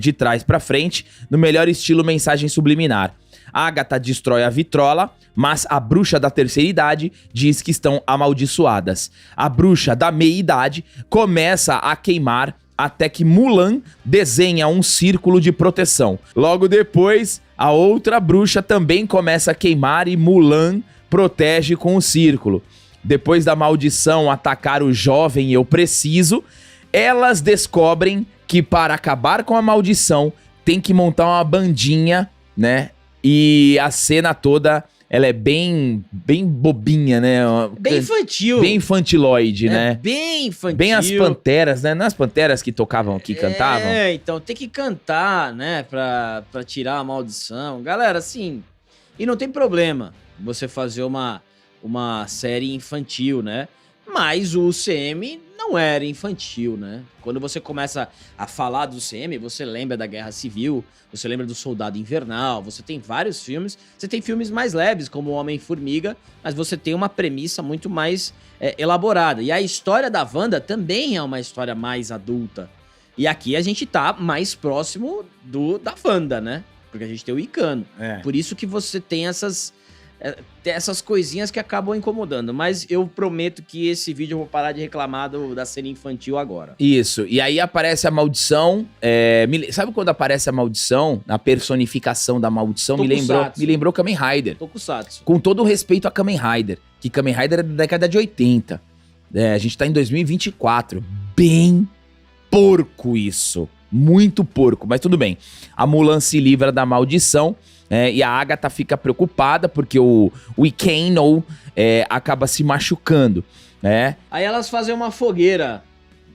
de trás pra frente, no melhor estilo mensagem subliminar. Agatha destrói a vitrola, mas a bruxa da terceira idade diz que estão amaldiçoadas. A bruxa da meia-idade começa a queimar até que Mulan desenha um círculo de proteção. Logo depois, a outra bruxa também começa a queimar e Mulan protege com o círculo. Depois da maldição atacar o jovem Eu Preciso, elas descobrem que para acabar com a maldição tem que montar uma bandinha, né? E a cena toda, ela é bem bobinha, né? Bem infantil. Bem infantiloide, né? Bem infantil. Bem as panteras, né? Não as panteras que tocavam, que cantavam. Então tem que cantar, né? Pra tirar a maldição. Galera, assim, e não tem problema você fazer uma série infantil, né? Mas o UCM não era infantil, né? Quando você começa a falar do UCM, você lembra da Guerra Civil, você lembra do Soldado Invernal, você tem vários filmes, você tem filmes mais leves, como o Homem-Formiga, mas você tem uma premissa muito mais elaborada. E a história da Wanda também é uma história mais adulta. E aqui a gente tá mais próximo da Wanda, né? Porque a gente tem o Icano. Por isso que você tem essas coisinhas que acabam incomodando. Mas eu prometo que esse vídeo eu vou parar de reclamar da cena infantil agora. Isso. E aí aparece a maldição. Sabe quando aparece a maldição? A personificação da maldição me lembrou Kamen Rider. Tokusatsu. Com todo o respeito a Kamen Rider. Que Kamen Rider é da década de 80. A gente tá em 2024. Bem porco isso. Muito porco, mas tudo bem. A Mulan se livra da maldição. E a Agatha fica preocupada porque o Icano acaba se machucando, né? Aí elas fazem uma fogueira,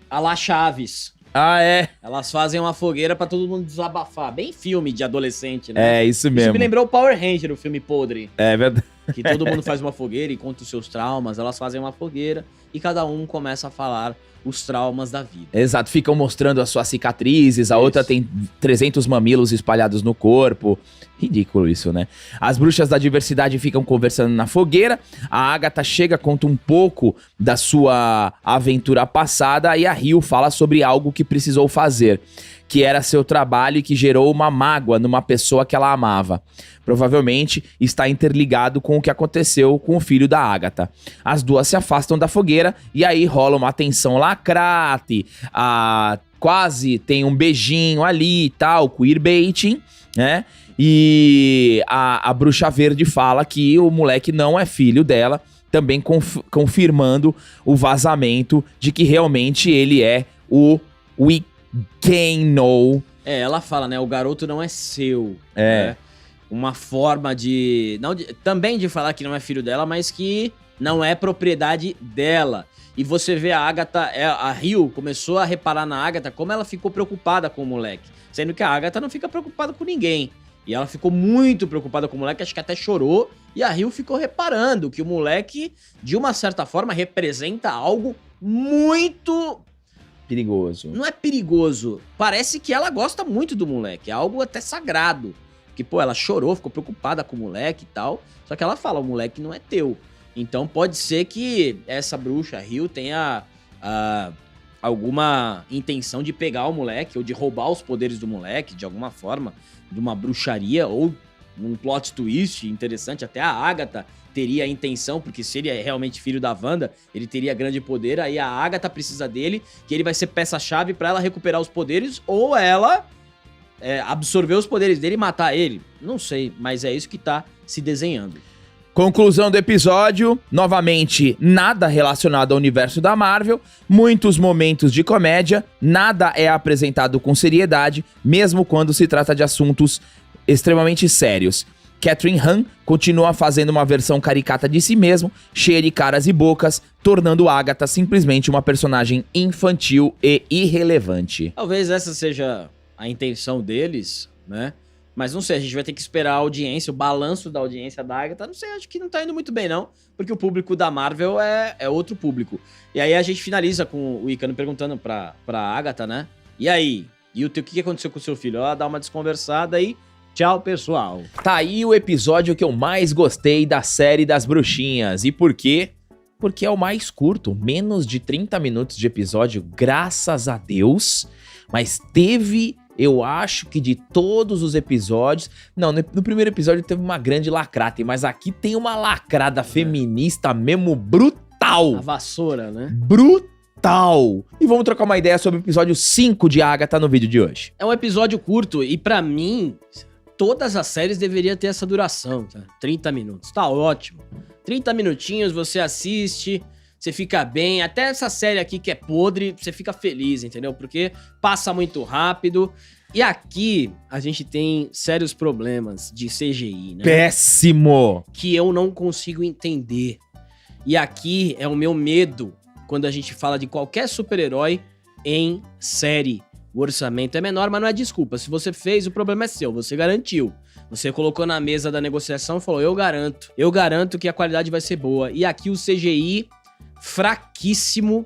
a la Chaves. Ah, é? Elas fazem uma fogueira pra todo mundo desabafar. Bem filme de adolescente, né? É, isso mesmo. Isso me lembrou o Power Ranger, o filme podre. É verdade. Que todo mundo faz uma fogueira e conta os seus traumas. Elas fazem uma fogueira e cada um começa a falar os traumas da vida. Exato, ficam mostrando as suas cicatrizes, a outra tem 300 mamilos espalhados no corpo. Ridículo isso, né? As bruxas da diversidade ficam conversando na fogueira, a Agatha chega, conta um pouco da sua aventura passada e a Rio fala sobre algo que precisou fazer, que era seu trabalho e que gerou uma mágoa numa pessoa que ela amava. Provavelmente está interligado com o que aconteceu com o filho da Agatha. As duas se afastam da fogueira e aí rola uma tensão lacrate, quase tem um beijinho ali e tal, queerbaiting, né? E a Bruxa Verde fala que o moleque não é filho dela, também confirmando o vazamento de que realmente ele é o Icano. Ela fala, né? O garoto não é seu. Né? Uma forma também de falar que não é filho dela, mas que não é propriedade dela. E você vê a Agatha, a Rio começou a reparar na Agatha como ela ficou preocupada com o moleque. Sendo que a Agatha não fica preocupada com ninguém. E ela ficou muito preocupada com o moleque, acho que até chorou. E a Rio ficou reparando que o moleque, de uma certa forma, representa algo muito... perigoso. Não é perigoso. Parece que ela gosta muito do moleque. É algo até sagrado. Porque, pô, ela chorou, ficou preocupada com o moleque e tal. Só que ela fala, o moleque não é teu. Então pode ser que essa bruxa, a Rio, tenha alguma intenção de pegar o moleque ou de roubar os poderes do moleque, de alguma forma, de uma bruxaria ou um plot twist interessante. Até a Agatha teria a intenção, porque se ele é realmente filho da Wanda, ele teria grande poder, aí a Agatha precisa dele, que ele vai ser peça-chave pra ela recuperar os poderes, ou ela absorver os poderes dele e matar ele. Não sei, mas é isso que tá se desenhando. Conclusão do episódio, novamente, nada relacionado ao universo da Marvel, muitos momentos de comédia, nada é apresentado com seriedade, mesmo quando se trata de assuntos extremamente sérios. Catherine Han continua fazendo uma versão caricata de si mesmo, cheia de caras e bocas, tornando Agatha simplesmente uma personagem infantil e irrelevante. Talvez essa seja a intenção deles, né? Mas não sei, a gente vai ter que esperar a audiência, o balanço da audiência da Agatha. Não sei, acho que não tá indo muito bem não, porque o público da Marvel é outro público. E aí a gente finaliza com o Icano perguntando pra Agatha, né? E aí? E o que aconteceu com o seu filho? Ela dá uma desconversada e... tchau, pessoal. Tá aí o episódio que eu mais gostei da série das bruxinhas. E por quê? Porque é o mais curto, menos de 30 minutos de episódio, graças a Deus. Mas teve, eu acho que de todos os episódios... Não, no primeiro episódio teve uma grande lacrata, mas aqui tem uma lacrada feminista mesmo brutal. A vassoura, né? Brutal. E vamos trocar uma ideia sobre o episódio 5 de Agatha no vídeo de hoje. É um episódio curto e pra mim... todas as séries deveriam ter essa duração, tá? 30 minutos, tá ótimo. 30 minutinhos, você assiste, você fica bem. Até essa série aqui que é podre, você fica feliz, entendeu? Porque passa muito rápido. E aqui, a gente tem sérios problemas de CGI, né? Péssimo! Que eu não consigo entender. E aqui é o meu medo quando a gente fala de qualquer super-herói em série. O orçamento é menor, mas não é desculpa. Se você fez, o problema é seu. Você garantiu. Você colocou na mesa da negociação e falou, eu garanto que a qualidade vai ser boa. E aqui o CGI, fraquíssimo.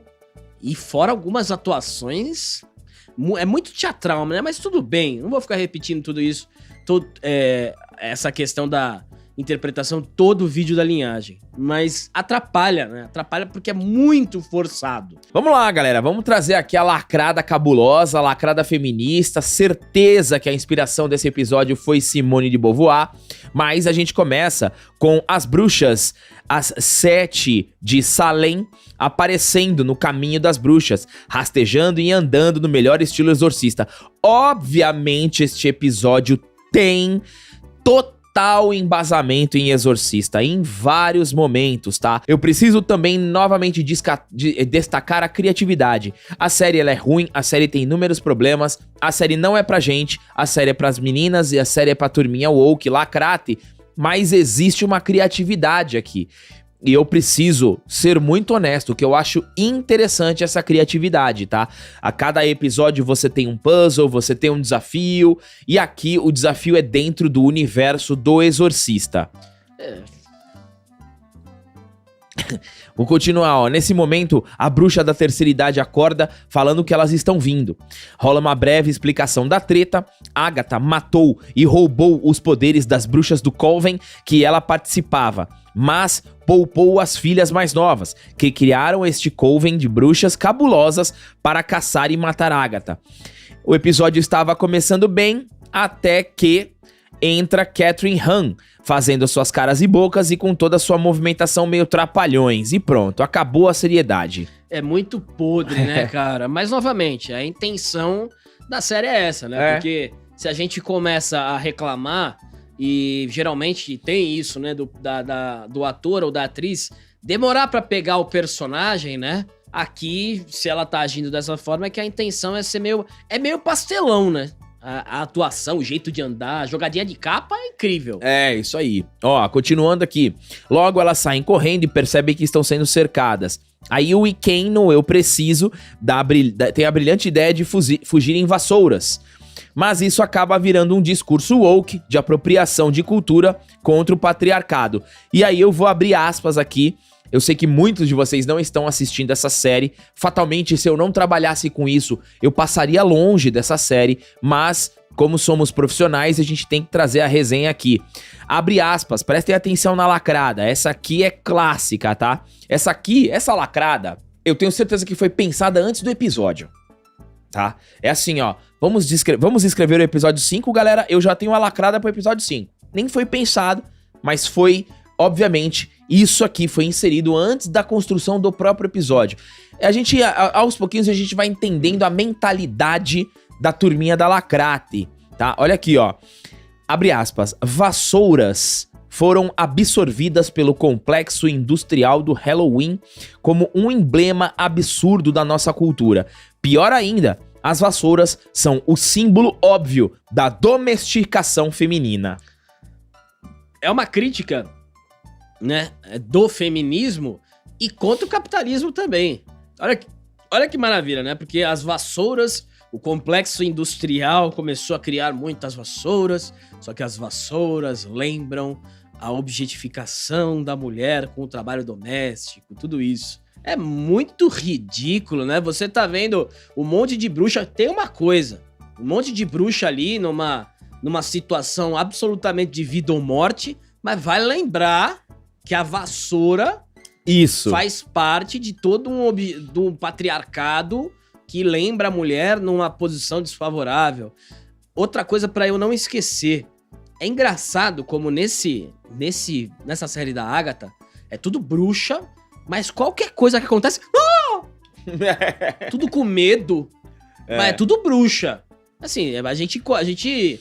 E fora algumas atuações, é muito teatral, né? Mas tudo bem, não vou ficar repetindo tudo isso. Essa questão da interpretação, todo o vídeo da linhagem. Mas atrapalha, né? Atrapalha porque é muito forçado. Vamos lá, galera. Vamos trazer aqui a lacrada cabulosa, a lacrada feminista. Certeza que a inspiração desse episódio foi Simone de Beauvoir. Mas a gente começa com as bruxas, as 7 de Salem, aparecendo no caminho das bruxas, rastejando e andando no melhor estilo exorcista. Obviamente, este episódio tem total total embasamento em Exorcista, em vários momentos, tá? Eu preciso também novamente destacar a criatividade. A série ela é ruim, a série tem inúmeros problemas, a série não é pra gente, a série é pras meninas e a série é pra turminha woke, lacrate, mas existe uma criatividade aqui. E eu preciso ser muito honesto, que eu acho interessante essa criatividade, tá? A cada episódio você tem um puzzle, você tem um desafio, e aqui o desafio é dentro do universo do Exorcista. Vou continuar, ó. Nesse momento, a bruxa da terceira idade acorda falando que elas estão vindo. Rola uma breve explicação da treta. Agatha matou e roubou os poderes das bruxas do Coven que ela participava, mas poupou as filhas mais novas, que criaram este Coven de bruxas cabulosas para caçar e matar Agatha. O episódio estava começando bem, até que entra Catherine Hahn, fazendo suas caras e bocas e com toda a sua movimentação meio trapalhões. E pronto, acabou a seriedade. É muito podre, né, cara? Mas, novamente, a intenção da série é essa, né? Porque se a gente começa a reclamar, e geralmente tem isso, né, do ator ou da atriz, demorar pra pegar o personagem, né? Aqui, se ela tá agindo dessa forma, é que a intenção é ser meio... É meio pastelão, né? A atuação, o jeito de andar, a jogadinha de capa é incrível. É, isso aí. Ó, continuando aqui. Logo elas saem correndo e percebem que estão sendo cercadas. Aí o Ikeino, eu preciso, tem a brilhante ideia de fugir em vassouras. Mas isso acaba virando um discurso woke de apropriação de cultura contra o patriarcado. E aí eu vou abrir aspas aqui. Eu sei que muitos de vocês não estão assistindo essa série. Fatalmente, se eu não trabalhasse com isso, eu passaria longe dessa série. Mas, como somos profissionais, a gente tem que trazer a resenha aqui. Abre aspas, prestem atenção na lacrada. Essa aqui é clássica, tá? Essa lacrada, eu tenho certeza que foi pensada antes do episódio, tá? É assim, ó. Vamos escrever o episódio 5, galera. Eu já tenho a lacrada pro episódio 5. Nem foi pensado, mas foi... Obviamente, isso aqui foi inserido antes da construção do próprio episódio. Aos pouquinhos, a gente vai entendendo a mentalidade da turminha da Lacrate, tá? Olha aqui, ó. Abre aspas. Vassouras foram absorvidas pelo complexo industrial do Halloween como um emblema absurdo da nossa cultura. Pior ainda, as vassouras são o símbolo óbvio da domesticação feminina. É uma crítica, né, do feminismo e contra o capitalismo também. Olha que maravilha, né? Porque as vassouras, o complexo industrial começou a criar muitas vassouras, só que as vassouras lembram a objetificação da mulher com o trabalho doméstico, tudo isso. É muito ridículo, né? Você tá vendo um monte de bruxa, tem uma coisa, um monte de bruxa ali numa situação absolutamente de vida ou morte, mas vai lembrar que a vassoura faz parte de todo um patriarcado que lembra a mulher numa posição desfavorável. Outra coisa pra eu não esquecer. É engraçado como nessa série da Agatha é tudo bruxa, mas qualquer coisa que acontece... tudo com medo, mas é tudo bruxa. Assim, a gente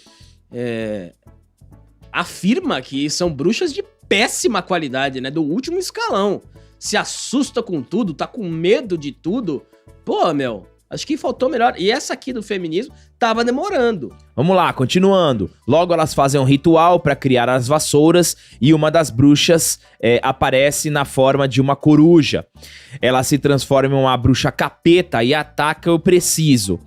afirma que são bruxas de péssima qualidade, né? Do último escalão. Se assusta com tudo, tá com medo de tudo. Pô, meu, acho que faltou melhor. E essa aqui do feminismo tava demorando. Vamos lá, continuando. Logo elas fazem um ritual pra criar as vassouras e uma das bruxas aparece na forma de uma coruja. Ela se transforma em uma bruxa capeta e ataca o preciso.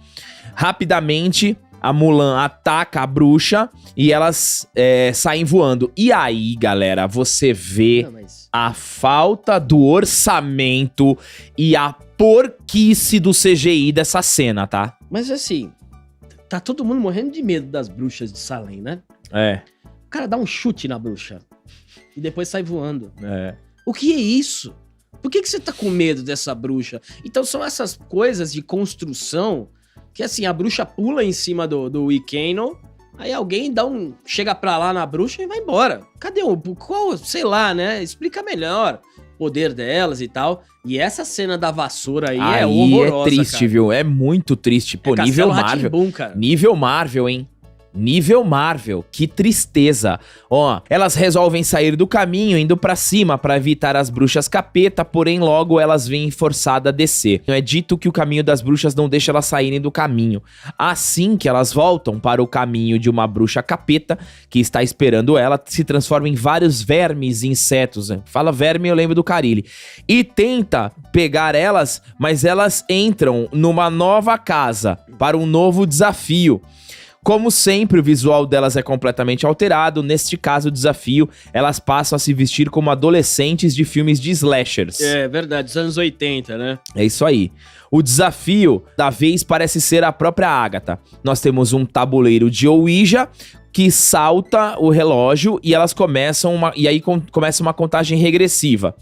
Rapidamente... A Mulan ataca a bruxa e elas saem voando. E aí, galera, você vê a falta do orçamento e a porquice do CGI dessa cena, tá? Mas assim, tá todo mundo morrendo de medo das bruxas de Salem, né? O cara dá um chute na bruxa e depois sai voando. O que é isso? Por que você tá com medo dessa bruxa? Então são essas coisas de construção... Que assim, a bruxa pula em cima do Ikeino, aí alguém chega pra lá na bruxa e vai embora. Cadê sei lá, né? Explica melhor o poder delas e tal. E essa cena da vassoura aí é horrorosa, é triste, cara. Viu? É muito triste. Pô, nível Marvel. Rá-Tim-Bum, cara. Nível Marvel, hein? Nível Marvel, que tristeza. Ó, elas resolvem sair do caminho indo pra cima pra evitar as bruxas capeta, porém logo elas vêm forçadas a descer. É dito que o caminho das bruxas não deixa elas saírem do caminho. Assim que elas voltam para o caminho de uma bruxa capeta, que está esperando ela, se transforma em vários vermes e insetos. Fala verme, eu lembro do Carilli. E tenta pegar elas, mas elas entram numa nova casa para um novo desafio. Como sempre, o visual delas é completamente alterado. Neste caso, o desafio, elas passam a se vestir como adolescentes de filmes de slashers. É verdade, dos anos 80, né? É isso aí. O desafio da vez parece ser a própria Agatha. Nós temos um tabuleiro de Ouija que salta o relógio e elas começam começa uma contagem regressiva.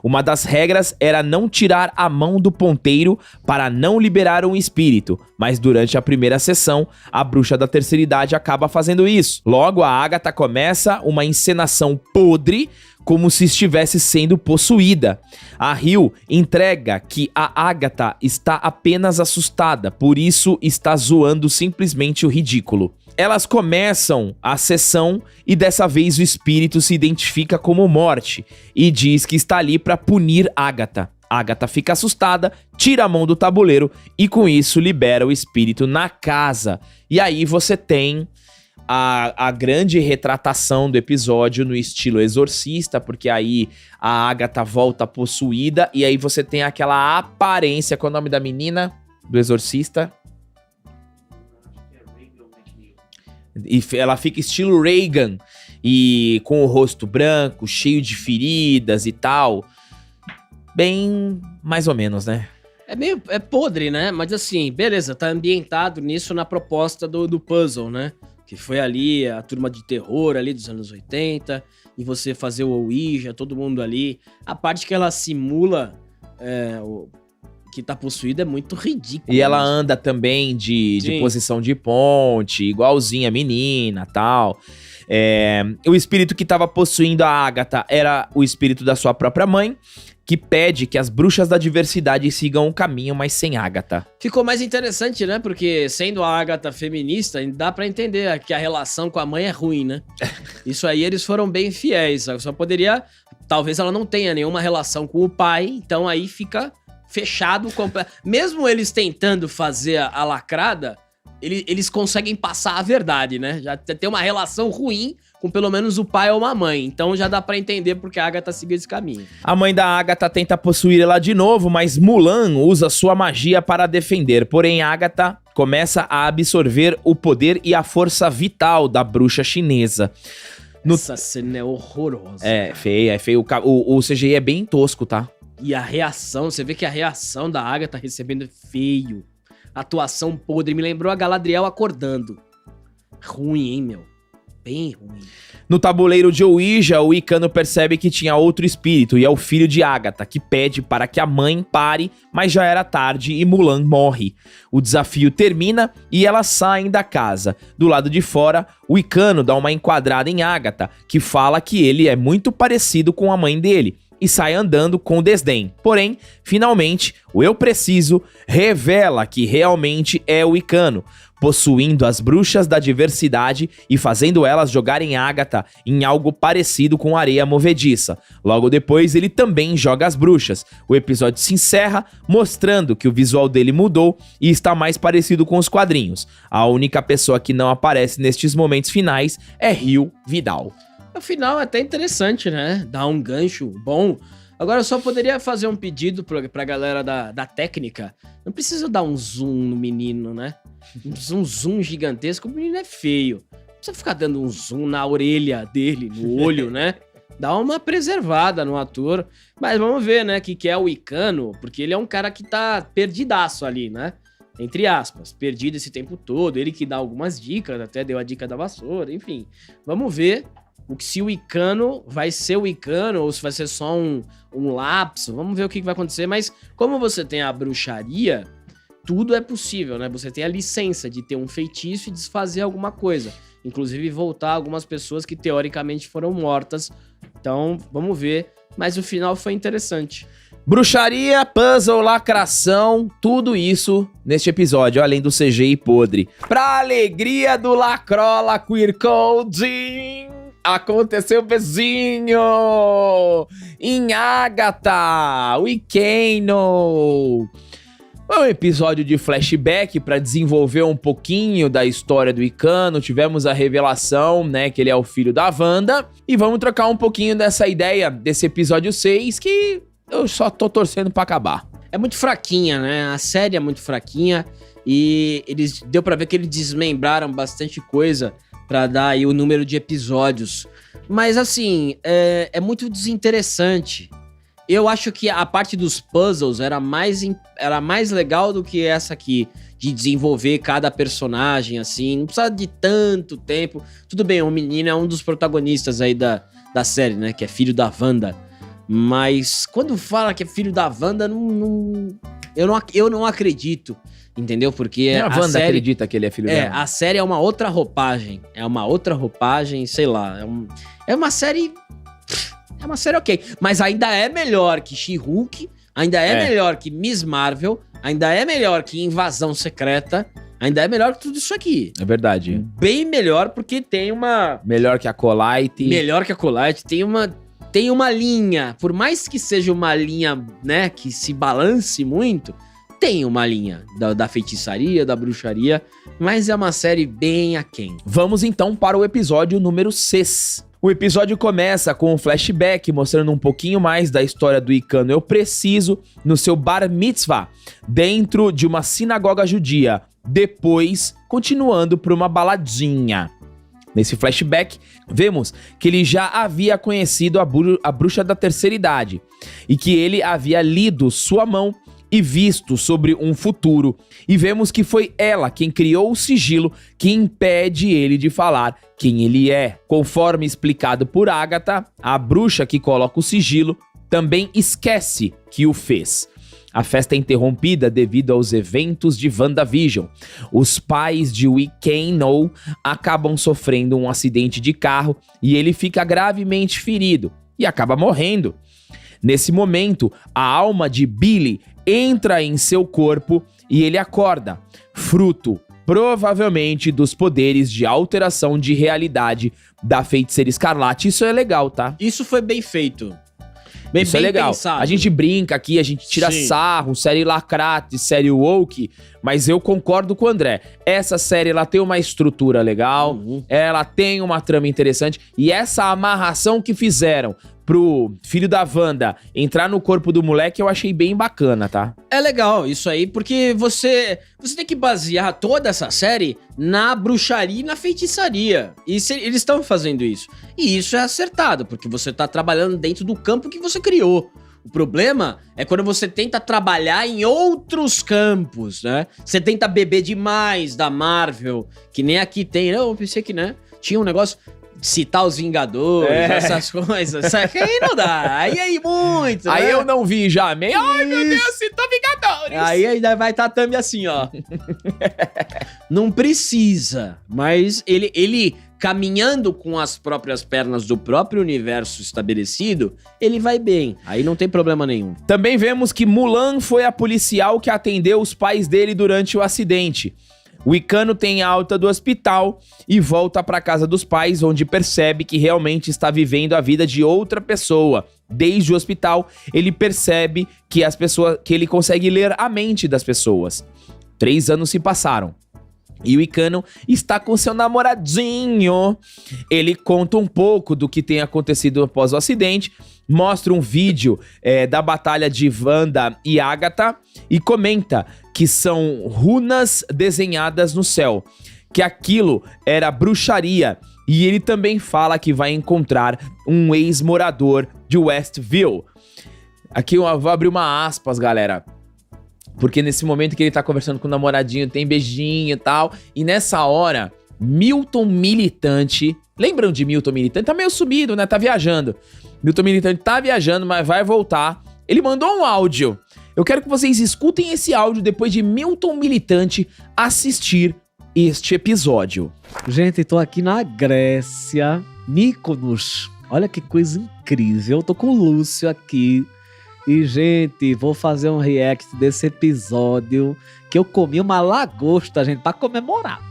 Uma das regras era não tirar a mão do ponteiro para não liberar um espírito, mas durante a primeira sessão, a bruxa da terceira idade acaba fazendo isso. Logo, a Agatha começa uma encenação podre, como se estivesse sendo possuída. A Hill entrega que a Agatha está apenas assustada, por isso está zoando simplesmente o ridículo. Elas começam a sessão e dessa vez o espírito se identifica como morte e diz que está ali para punir Agatha. Agatha fica assustada, tira a mão do tabuleiro e com isso libera o espírito na casa. E aí você tem a grande retratação do episódio no estilo exorcista, porque aí a Agatha volta possuída e aí você tem aquela aparência, qual é o nome da menina do exorcista? E ela fica estilo Reagan, e com o rosto branco, cheio de feridas e tal. Bem, mais ou menos, né? É podre, né? Mas assim, beleza, tá ambientado nisso na proposta do puzzle, né? Que foi ali a turma de terror ali dos anos 80, e você fazer o Ouija, todo mundo ali. A parte que ela simula o que tá possuído é muito ridículo. E ela anda também de posição de ponte, igualzinha a menina e tal. O espírito que tava possuindo a Agatha era o espírito da sua própria mãe, que pede que as bruxas da diversidade sigam o caminho, mas sem Agatha. Ficou mais interessante, né? Porque sendo a Agatha feminista, dá pra entender que a relação com a mãe é ruim, né? Isso aí eles foram bem fiéis. Só poderia... Talvez ela não tenha nenhuma relação com o pai, então aí fica fechado. Mesmo eles tentando fazer a lacrada, eles conseguem passar a verdade, né? Já tem uma relação ruim com pelo menos o pai ou uma mãe. Então já dá pra entender porque a Agatha seguiu esse caminho. A mãe da Agatha tenta possuir ela de novo, mas Mulan usa sua magia para defender. Porém, Agatha começa a absorver o poder e a força vital da bruxa chinesa. Essa cena é horrorosa. É feio. O CGI é bem tosco, tá? E a reação, você vê que a reação da Agatha recebendo é feio. Atuação podre, me lembrou a Galadriel acordando. Ruim, hein, meu? Bem ruim. No tabuleiro de Ouija, o Icano percebe que tinha outro espírito e é o filho de Agatha, que pede para que a mãe pare, mas já era tarde e Mulan morre. O desafio termina e elas saem da casa. Do lado de fora, o Icano dá uma enquadrada em Agatha, que fala que ele é muito parecido com a mãe dele, e sai andando com desdém. Porém, finalmente, o Eu Preciso revela que realmente é o Icano, possuindo as bruxas da diversidade e fazendo elas jogarem Agatha em algo parecido com areia movediça. Logo depois, ele também joga as bruxas. O episódio se encerra mostrando que o visual dele mudou e está mais parecido com os quadrinhos. A única pessoa que não aparece nestes momentos finais é Hill Vidal. Afinal, é até interessante, né? Dá um gancho bom. Agora, eu só poderia fazer um pedido pra galera da técnica. Não precisa dar um zoom no menino, né? Um zoom gigantesco, o menino é feio. Não precisa ficar dando um zoom na orelha dele, no olho, né? Dá uma preservada no ator. Mas vamos ver, né? Que é o Icano, porque ele é um cara que tá perdidaço ali, né? Entre aspas, perdido esse tempo todo. Ele que dá algumas dicas, até deu a dica da vassoura, enfim. Vamos ver se o Icano vai ser o Icano ou se vai ser só um lapso. Vamos ver o que vai acontecer. Mas como você tem a bruxaria, tudo é possível, né? Você tem a licença de ter um feitiço e desfazer alguma coisa. Inclusive voltar algumas pessoas que teoricamente foram mortas. Então, vamos ver. Mas o final foi interessante. Bruxaria, puzzle, lacração, tudo isso neste episódio, além do CGI podre. Pra alegria do Lacrola Queer Coding, aconteceu bezinho em Agatha, Wicano. Foi um episódio de flashback para desenvolver um pouquinho da história do Wicano. Tivemos a revelação, né, que ele é o filho da Wanda. E vamos trocar um pouquinho dessa ideia desse episódio 6 que eu só tô torcendo pra acabar. É muito fraquinha, né? A série é muito fraquinha e deu pra ver que eles desmembraram bastante coisa pra dar aí o número de episódios. Mas assim, é muito desinteressante. Eu acho que a parte dos puzzles era mais legal do que essa aqui, de desenvolver cada personagem, assim. Não precisa de tanto tempo. Tudo bem, o menino é um dos protagonistas aí da série, né? Que é filho da Wanda. Mas quando fala que é filho da Wanda, eu não acredito, entendeu? Porque a Wanda série acredita que ele é filho dela. A série é uma outra roupagem. É uma outra roupagem, sei lá. É uma série... É uma série ok, mas ainda é melhor que She-Hulk, ainda é melhor que Miss Marvel, ainda é melhor que Invasão Secreta, ainda é melhor que tudo isso aqui. É verdade. Bem melhor, porque tem uma... Melhor que a Acolyte. Melhor que a Acolyte, tem uma linha, por mais que seja uma linha, né, que se balance muito, tem uma linha da feitiçaria, da bruxaria, mas é uma série bem aquém. Vamos então para o episódio número 6. O episódio começa com um flashback mostrando um pouquinho mais da história do Wicano Eu Preciso no seu bar mitzvah, dentro de uma sinagoga judia, depois continuando por uma baladinha. Nesse flashback, vemos que ele já havia conhecido a bruxa da terceira idade e que ele havia lido sua mão e visto sobre um futuro, e vemos que foi ela quem criou o sigilo que impede ele de falar quem ele é. Conforme explicado por Agatha, a bruxa que coloca o sigilo também esquece que o fez. A festa é interrompida devido aos eventos de WandaVision. Os pais de Wicano acabam sofrendo um acidente de carro e ele fica gravemente ferido e acaba morrendo. Nesse momento, a alma de Billy entra em seu corpo e ele acorda, fruto, provavelmente, dos poderes de alteração de realidade da Feiticeira Escarlate. Isso é legal, tá? Isso foi bem feito. Isso é legal. Pensado. A gente brinca aqui, a gente tira sarro, série lacrate, série woke, mas eu concordo com o André. Essa série, ela tem uma estrutura legal, ela tem uma trama interessante, e essa amarração que fizeram pro filho da Wanda entrar no corpo do moleque, eu achei bem bacana, tá? É legal isso aí, porque você tem que basear toda essa série na bruxaria e na feitiçaria. E eles estão fazendo isso. E isso é acertado, porque você tá trabalhando dentro do campo que você criou. O problema é quando você tenta trabalhar em outros campos, né? Você tenta beber demais da Marvel, que nem aqui tem. Eu pensei que, né, tinha um negócio... Citar os Vingadores, essas coisas. Isso aí não dá. Aí muito. Aí né? eu não vi já. Ai, meu Deus, citou Vingadores. Aí ainda vai estar thumb assim, ó. Não precisa. Mas ele caminhando com as próprias pernas do próprio universo estabelecido, ele vai bem. Aí não tem problema nenhum. Também vemos que Mulan foi a policial que atendeu os pais dele durante o acidente. O Wicano tem alta do hospital e volta para casa dos pais, onde percebe que realmente está vivendo a vida de outra pessoa. Desde o hospital, ele percebe que ele consegue ler a mente das pessoas. 3 anos se passaram. E o Wicano está com seu namoradinho. Ele conta um pouco do que tem acontecido após o acidente, mostra um vídeo da batalha de Wanda e Agatha e comenta que são runas desenhadas no céu, que aquilo era bruxaria. E ele também fala que vai encontrar um ex-morador de Westview. Aqui eu vou abrir uma aspas, galera. Porque nesse momento que ele tá conversando com o namoradinho, tem beijinho e tal. E nessa hora, Milton Militante... Lembram de Milton Militante? Tá meio sumido, né? Tá viajando. Milton Militante tá viajando, mas vai voltar. Ele mandou um áudio. Eu quero que vocês escutem esse áudio depois de Milton Militante assistir este episódio. Gente, tô aqui na Grécia, Mykonos. Olha que coisa incrível. Eu tô com o Lúcio aqui. E, gente, vou fazer um react desse episódio que eu comi uma lagosta, gente, pra comemorar.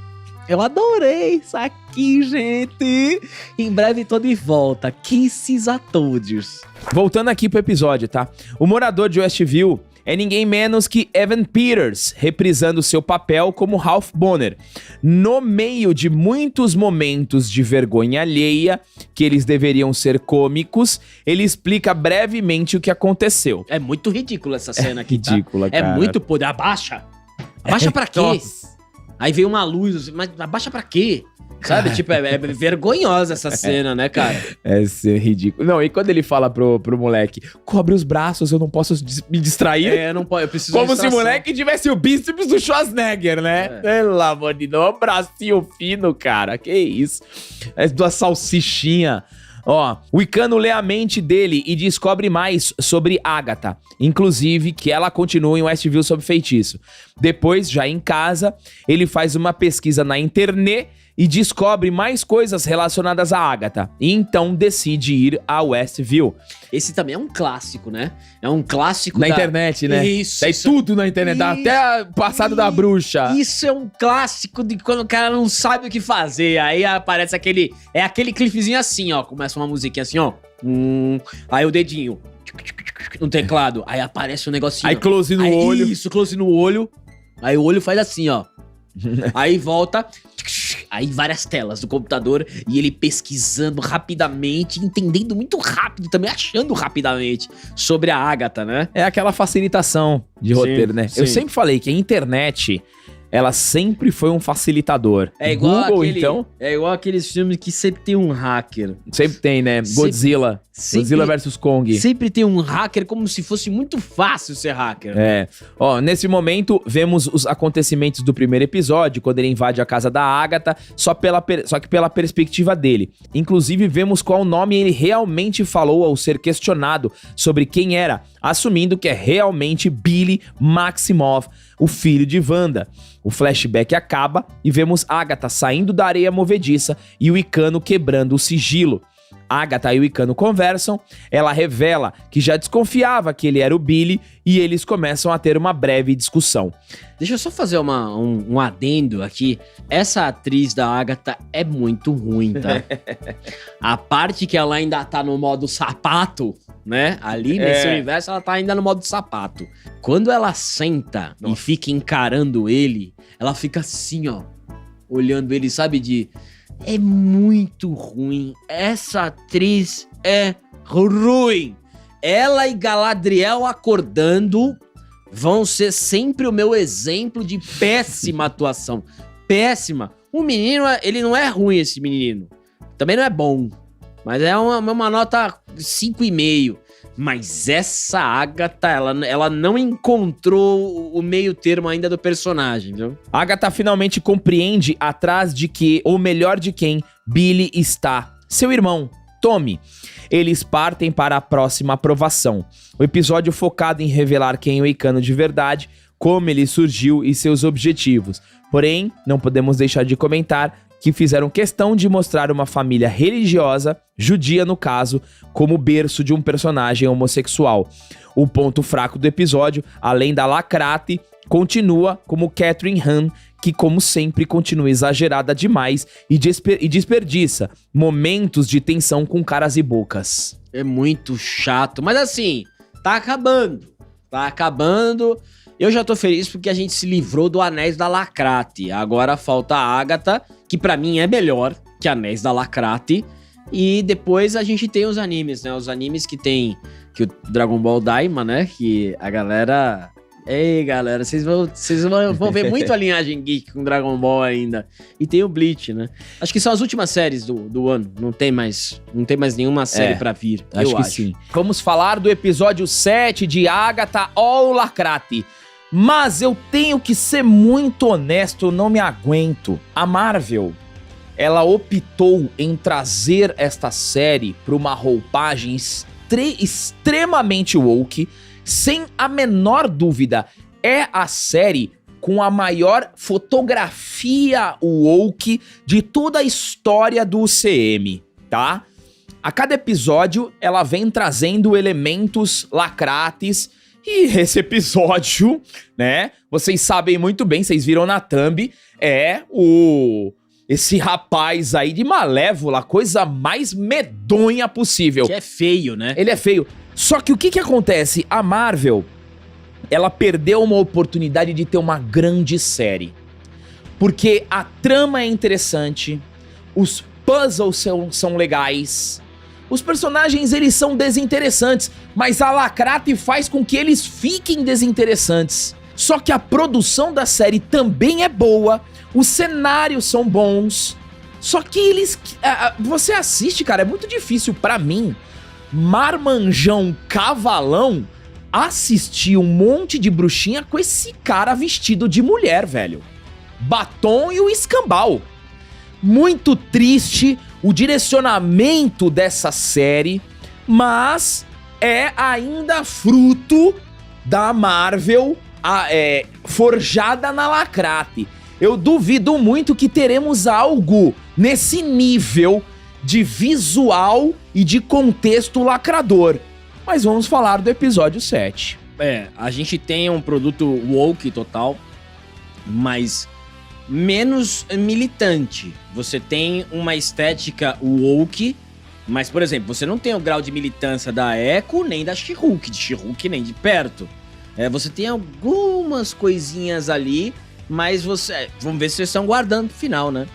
Eu adorei isso aqui, gente. Em breve tô de volta. Kisses a todos. Voltando aqui pro episódio, tá? O morador de Westview é ninguém menos que Evan Peters, reprisando seu papel como Ralph Bonner. No meio de muitos momentos de vergonha alheia, que eles deveriam ser cômicos, ele explica brevemente o que aconteceu. É muito ridícula essa cena aqui, Ridícula, tá? cara. É muito poder. Abaixa! Abaixa pra quê? Nossa. Aí veio uma luz, mas abaixa pra quê? Sabe? Tipo, é vergonhosa essa cena, né, cara? É ridículo. Não, e quando ele fala pro moleque, cobre os braços, eu não posso me distrair. Não pode, eu preciso Como de se o distração. moleque tivesse o bíceps do Schwarzenegger, né? Pelo amor de Deus, um bracinho fino, cara. Que isso? É duas salsichinhas. Ó, o Icano lê a mente dele e descobre mais sobre Agatha. Inclusive, que ela continua em Westview sob feitiço. Depois, já em casa, ele faz uma pesquisa na internet e descobre mais coisas relacionadas a Agatha. E então decide ir a Westview. Esse também é um clássico, né? É um clássico Na internet, né? Isso. Tem tudo na internet, dá até o passado da bruxa. Isso é um clássico de quando o cara não sabe o que fazer. Aí aparece aquele... É aquele clipezinho assim, ó. Começa uma musiquinha assim, ó. Aí o dedinho no teclado. Aí aparece um negocinho. Aí close no Aí, olho. Isso, close no olho. Aí o olho faz assim, ó. Aí volta... Aí várias telas do computador e ele pesquisando rapidamente, entendendo muito rápido, também achando rapidamente sobre a Agatha, né? É aquela facilitação de Sim, roteiro, né? sim. Eu sempre falei que a internet, ela sempre foi um facilitador. É igual Google, aquele, então, É igual aqueles filmes que sempre tem um hacker. sempre tem, né? Sempre- Godzilla. Godzilla vs Kong. Sempre tem um hacker como se fosse muito fácil ser hacker. É. Ó, nesse momento, vemos os acontecimentos do primeiro episódio, quando ele invade a casa da Agatha, só que pela perspectiva dele. Inclusive, vemos qual nome ele realmente falou ao ser questionado sobre quem era, assumindo que é realmente Billy Maximoff, o filho de Wanda. O flashback acaba e vemos Agatha saindo da areia movediça e o Icano quebrando o sigilo. Agatha e o Icano conversam, ela revela que já desconfiava que ele era o Billy e eles começam a ter uma breve discussão. Deixa eu só fazer um adendo aqui. Essa atriz da Agatha é muito ruim, tá? A parte que ela ainda tá no modo sapato, né? Ali nesse universo ela tá ainda no modo sapato. Quando ela senta e fica encarando ele, ela fica assim, ó. Olhando ele, sabe, é muito ruim. Essa atriz é ruim. Ela e Galadriel acordando vão ser sempre o meu exemplo de péssima atuação. Péssima. O menino, ele não é ruim, esse menino. Também não é bom. Mas é uma nota 5,5. Mas essa Agatha, ela não encontrou o meio termo ainda do personagem, viu? Agatha finalmente compreende atrás de que, ou melhor de quem, Billy está. Seu irmão, Tommy. Eles partem para a próxima aprovação. O episódio focado em revelar quem é o Icano de verdade, como ele surgiu e seus objetivos. Porém, não podemos deixar de comentar que fizeram questão de mostrar uma família religiosa, judia no caso, como berço de um personagem homossexual. O ponto fraco do episódio, além da lacrate, continua como Catherine Hahn, que como sempre continua exagerada demais e desperdiça momentos de tensão com caras e bocas. É muito chato, mas assim, tá acabando. Tá acabando. Eu já tô feliz porque a gente se livrou do Anéis da Lacrate. Agora falta a Agatha, que pra mim é melhor que Anéis da Lacrate. E depois a gente tem os animes, né? Os animes que tem que o Dragon Ball Daima, né? Que a galera... Ei, galera, vocês vão ver muito a linhagem geek com Dragon Ball ainda. E tem o Bleach, né? Acho que são as últimas séries do ano. Não tem mais nenhuma série pra vir. Acho que sim. Vamos falar do episódio 7 de Agatha ou Lacrate. Mas eu tenho que ser muito honesto, eu não me aguento. A Marvel, ela optou em trazer esta série para uma roupagem extremamente woke. Sem a menor dúvida, é a série com a maior fotografia woke de toda a história do UCM, tá? A cada episódio, ela vem trazendo elementos lacrates. E esse episódio, né? Vocês sabem muito bem, vocês viram na thumb, esse rapaz aí de Malévola, a coisa mais medonha possível. Que é feio, né? Ele é feio. Só que o que acontece? A Marvel, ela perdeu uma oportunidade de ter uma grande série. Porque a trama é interessante, os puzzles são legais, os personagens eles são desinteressantes, mas a Lacrate faz com que eles fiquem desinteressantes. Só que a produção da série também é boa, os cenários são bons, só que eles... você assiste, cara, é muito difícil pra mim, marmanjão cavalão, assistir um monte de bruxinha com esse cara vestido de mulher, velho. Batom e o escambau. Muito triste o direcionamento dessa série, mas é ainda fruto da Marvel forjada na Lacrate. Eu duvido muito que teremos algo nesse nível de visual e de contexto lacrador. Mas vamos falar do episódio 7. A gente tem um produto woke total, mas menos militante. Você tem uma estética woke, mas, por exemplo, você não tem o grau de militância da Echo, nem da She-Hulk, nem de perto. Você tem algumas coisinhas ali, mas vamos ver se vocês estão guardando pro final, né?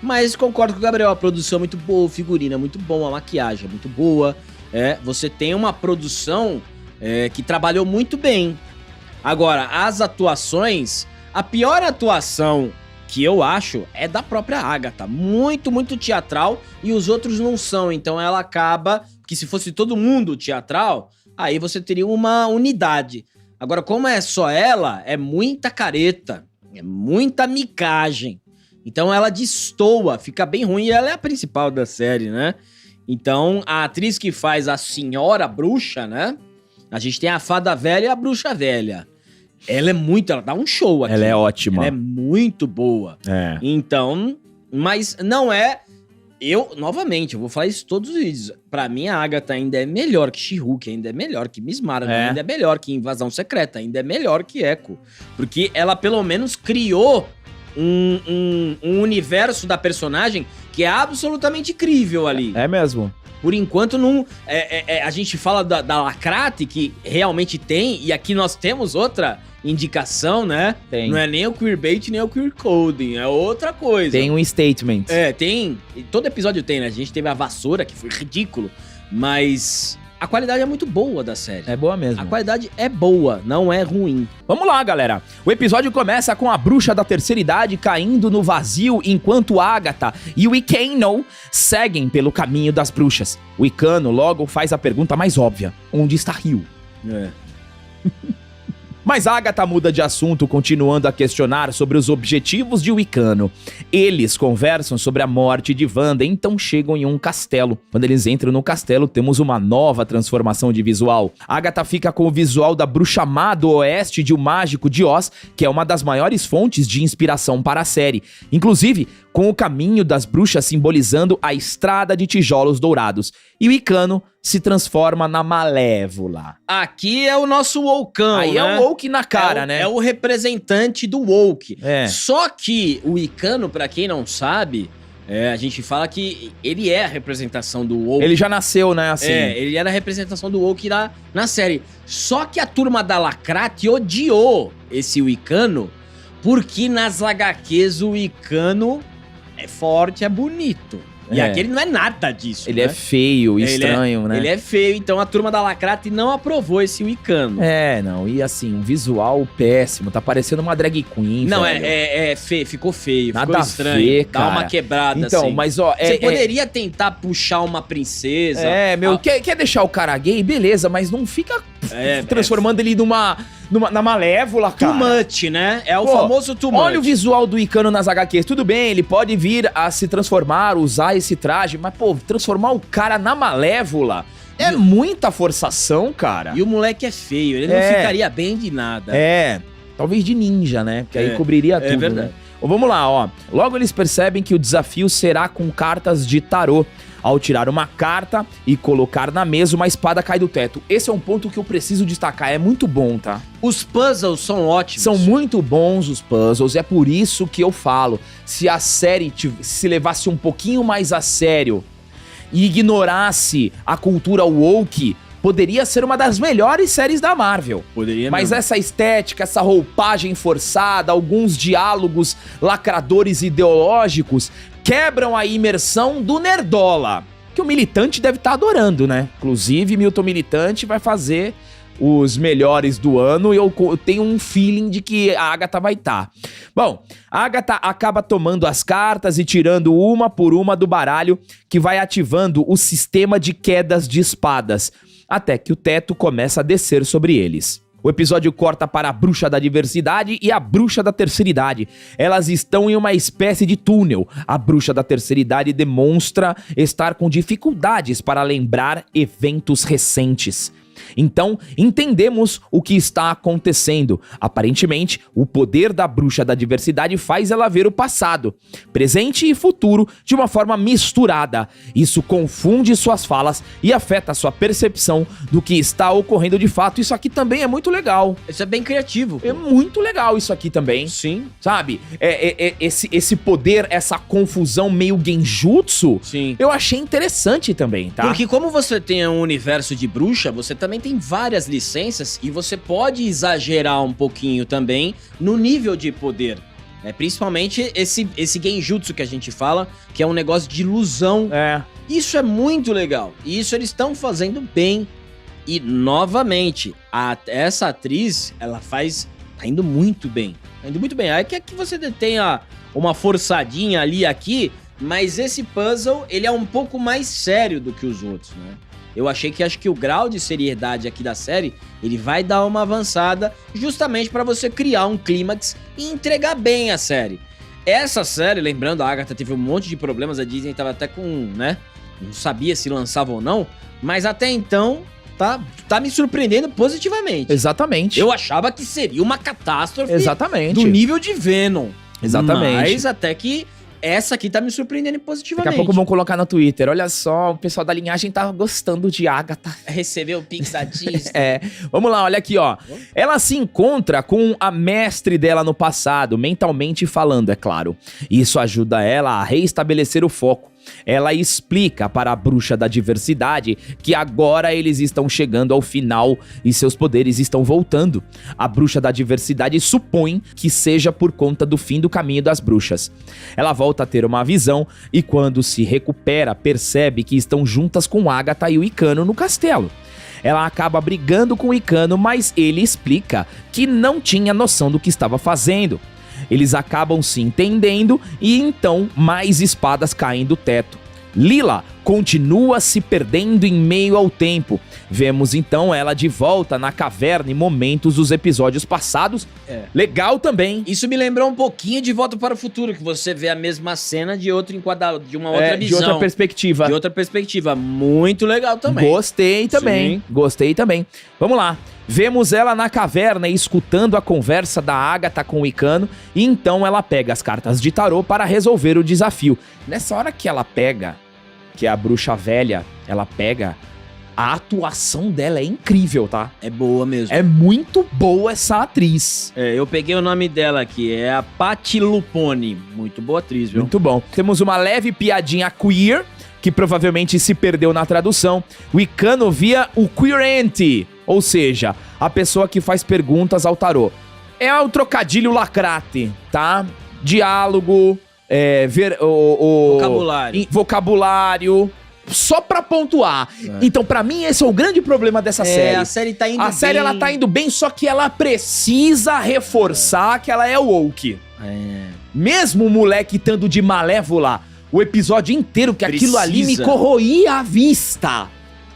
Mas concordo com o Gabriel, a produção é muito boa, o figurino é muito bom, a maquiagem é muito boa. Você tem uma produção que trabalhou muito bem. Agora, as atuações, a pior atuação que eu acho é da própria Agatha. Muito, muito teatral, e os outros não são. Então ela acaba, que se fosse todo mundo teatral, aí você teria uma unidade. Agora, como é só ela, é muita careta, é muita micagem. Então ela destoa, fica bem ruim, e ela é a principal da série, né? Então a atriz que faz a senhora bruxa, né? A gente tem a fada velha e a bruxa velha. Ela dá um show aqui. Ela é ótima. Ela é muito boa. Então, mas não é... novamente, eu vou falar isso todos os vídeos. Pra mim, a Agatha ainda é melhor que She-Hulk, ainda é melhor que Miss Marvel, ainda é melhor que Invasão Secreta, ainda é melhor que Echo. Porque ela, pelo menos, criou um universo da personagem que é absolutamente incrível ali. É mesmo. Por enquanto, não. A gente fala da Lacrate, que realmente tem, e aqui nós temos outra indicação, né? Tem. Não é nem o queerbait, nem o queer coding, é outra coisa. Tem um statement. Tem. Todo episódio tem, né? A gente teve a vassoura, que foi ridículo, mas a qualidade é muito boa da série. É boa mesmo. A qualidade é boa, não é ruim. Vamos lá, galera. O episódio começa com a bruxa da terceira idade caindo no vazio enquanto Agatha e o Icano seguem pelo caminho das bruxas. O Icano logo faz a pergunta mais óbvia. Onde está Rio? Mas Agatha muda de assunto, continuando a questionar sobre os objetivos de Wicano. Eles conversam sobre a morte de Wanda, então chegam em um castelo. Quando eles entram no castelo, temos uma nova transformação de visual. Agatha fica com o visual da bruxa má do oeste de O Mágico de Oz, que é uma das maiores fontes de inspiração para a série. Inclusive, com o caminho das bruxas simbolizando a estrada de tijolos dourados. E o Wicano se transforma na Malévola. Aqui é o nosso Wokão, Aí né? é o woke na cara, né? É o representante do woke. É. Só que o Icano, pra quem não sabe, a gente fala que ele é a representação do woke. Ele já nasceu, né, assim. Ele era a representação do woke na série. Só que a turma da Lacrate odiou esse Wicano, porque nas HQs o Wicano é forte, é bonito. E aqui ele não é nada disso, Ele né? é feio, estranho, né? Ele é feio, então a turma da Lacrate não aprovou esse Wicano. Não, e assim, um visual péssimo, tá parecendo uma drag queen, Não, velho. feio, ficou feio, Nada ficou a estranho. ver, Dá cara. uma quebrada, Então, assim. mas ó... Você poderia tentar puxar uma princesa. Quer deixar o cara gay? Beleza, mas não fica transformando ele na Malévola, cara. Too much, né? É o Pô, famoso too much. Olha o visual do Icano nas HQs. Tudo bem, ele pode vir a se transformar, usar esse traje, mas, pô, transformar o cara na Malévola é muita forçação, cara. E o moleque é feio, ele não ficaria bem de nada. Talvez de ninja, né? Porque aí cobriria tudo, verdade. né? Vamos lá, ó. Logo eles percebem que o desafio será com cartas de tarô. Ao tirar uma carta e colocar na mesa, uma espada cai do teto. Esse é um ponto que eu preciso destacar, é muito bom, tá? Os puzzles são ótimos. São muito bons os puzzles, é por isso que eu falo, se a série se levasse um pouquinho mais a sério e ignorasse a cultura woke, poderia ser uma das melhores séries da Marvel. Poderia Mas mesmo. essa estética, essa roupagem forçada, alguns diálogos lacradores ideológicos quebram a imersão do nerdola, que o Militante deve estar adorando, né? Inclusive, Milton Militante vai fazer os melhores do ano e eu tenho um feeling de que a Agatha vai estar. Bom, a Agatha acaba tomando as cartas e tirando uma por uma do baralho, que vai ativando o sistema de quedas de espadas, até que o teto começa a descer sobre eles. O episódio corta para a Bruxa da Diversidade e a Bruxa da Terceira Idade. Elas estão em uma espécie de túnel. A Bruxa da Terceira Idade demonstra estar com dificuldades para lembrar eventos recentes. Então, entendemos o que está acontecendo. Aparentemente, o poder da Bruxa da Diversidade faz ela ver o passado, presente e futuro de uma forma misturada. Isso confunde suas falas e afeta sua percepção do que está ocorrendo de fato. Isso aqui também é muito legal. Isso é bem criativo. É muito legal isso aqui também. Sim. Sabe? Esse poder, essa confusão meio genjutsu, Sim. eu achei interessante também, tá? Porque como você tem um universo de bruxa, você também tem várias licenças e você pode exagerar um pouquinho também no nível de poder. Principalmente esse genjutsu que a gente fala, que é um negócio de ilusão. Isso é muito legal. E isso eles estão fazendo bem. E, novamente, essa atriz, ela tá indo muito bem. Tá indo muito bem. Aí que você tenha uma forçadinha ali aqui, mas esse puzzle, ele é um pouco mais sério do que os outros, né? Eu acho que o grau de seriedade aqui da série, ele vai dar uma avançada justamente pra você criar um clímax e entregar bem a série. Essa série, lembrando, a Agatha teve um monte de problemas, a Disney tava até com, né, não sabia se lançava ou não, mas até então tá me surpreendendo positivamente. Exatamente. Eu achava que seria uma catástrofe Exatamente. do nível de Venom. Exatamente. Mas até que essa aqui tá me surpreendendo positivamente. Daqui a pouco vão colocar no Twitter. Olha só, o pessoal da linhagem tá gostando de Agatha. Recebeu o Pix da Disney. Vamos lá, olha aqui, ó. Ela se encontra com a mestre dela no passado, mentalmente falando, é claro. Isso ajuda ela a reestabelecer o foco. Ela explica para a Bruxa da Diversidade que agora eles estão chegando ao final e seus poderes estão voltando. A Bruxa da Diversidade supõe que seja por conta do fim do caminho das bruxas. Ela volta a ter uma visão e quando se recupera percebe que estão juntas com Agatha e o Icano no castelo. Ela acaba brigando com o Icano, mas ele explica que não tinha noção do que estava fazendo. Eles acabam se entendendo e então mais espadas caem do teto. Lila continua se perdendo em meio ao tempo. Vemos então ela de volta na caverna em momentos dos episódios passados. Legal também. Isso me lembrou um pouquinho de Volta para o Futuro, que você vê a mesma cena de outro enquadrado, de uma outra visão. De outra perspectiva. De outra perspectiva. Muito legal também. Gostei também. Sim. Gostei também. Vamos lá. Vemos ela na caverna escutando a conversa da Agatha com o Icano e então ela pega as cartas de tarô para resolver o desafio. Nessa hora que ela pega, que é a bruxa velha, ela pega, a atuação dela é incrível, tá? É boa mesmo. É muito boa essa atriz. Eu peguei o nome dela aqui, é a Patti Lupone. Muito boa atriz, viu? Muito bom. Temos uma leve piadinha queer, que provavelmente se perdeu na tradução. O Icano via o queerente, ou seja, a pessoa que faz perguntas ao tarô. É o trocadilho lacrate, tá? Diálogo, Vocabulário. Vocabulário, só pra pontuar. Então, pra mim, esse é o grande problema dessa série. A série tá indo bem. A série, ela tá indo bem, só que ela precisa reforçar que ela é woke. Mesmo o moleque estando de Malévola, o episódio inteiro, que aquilo ali me corroía a vista.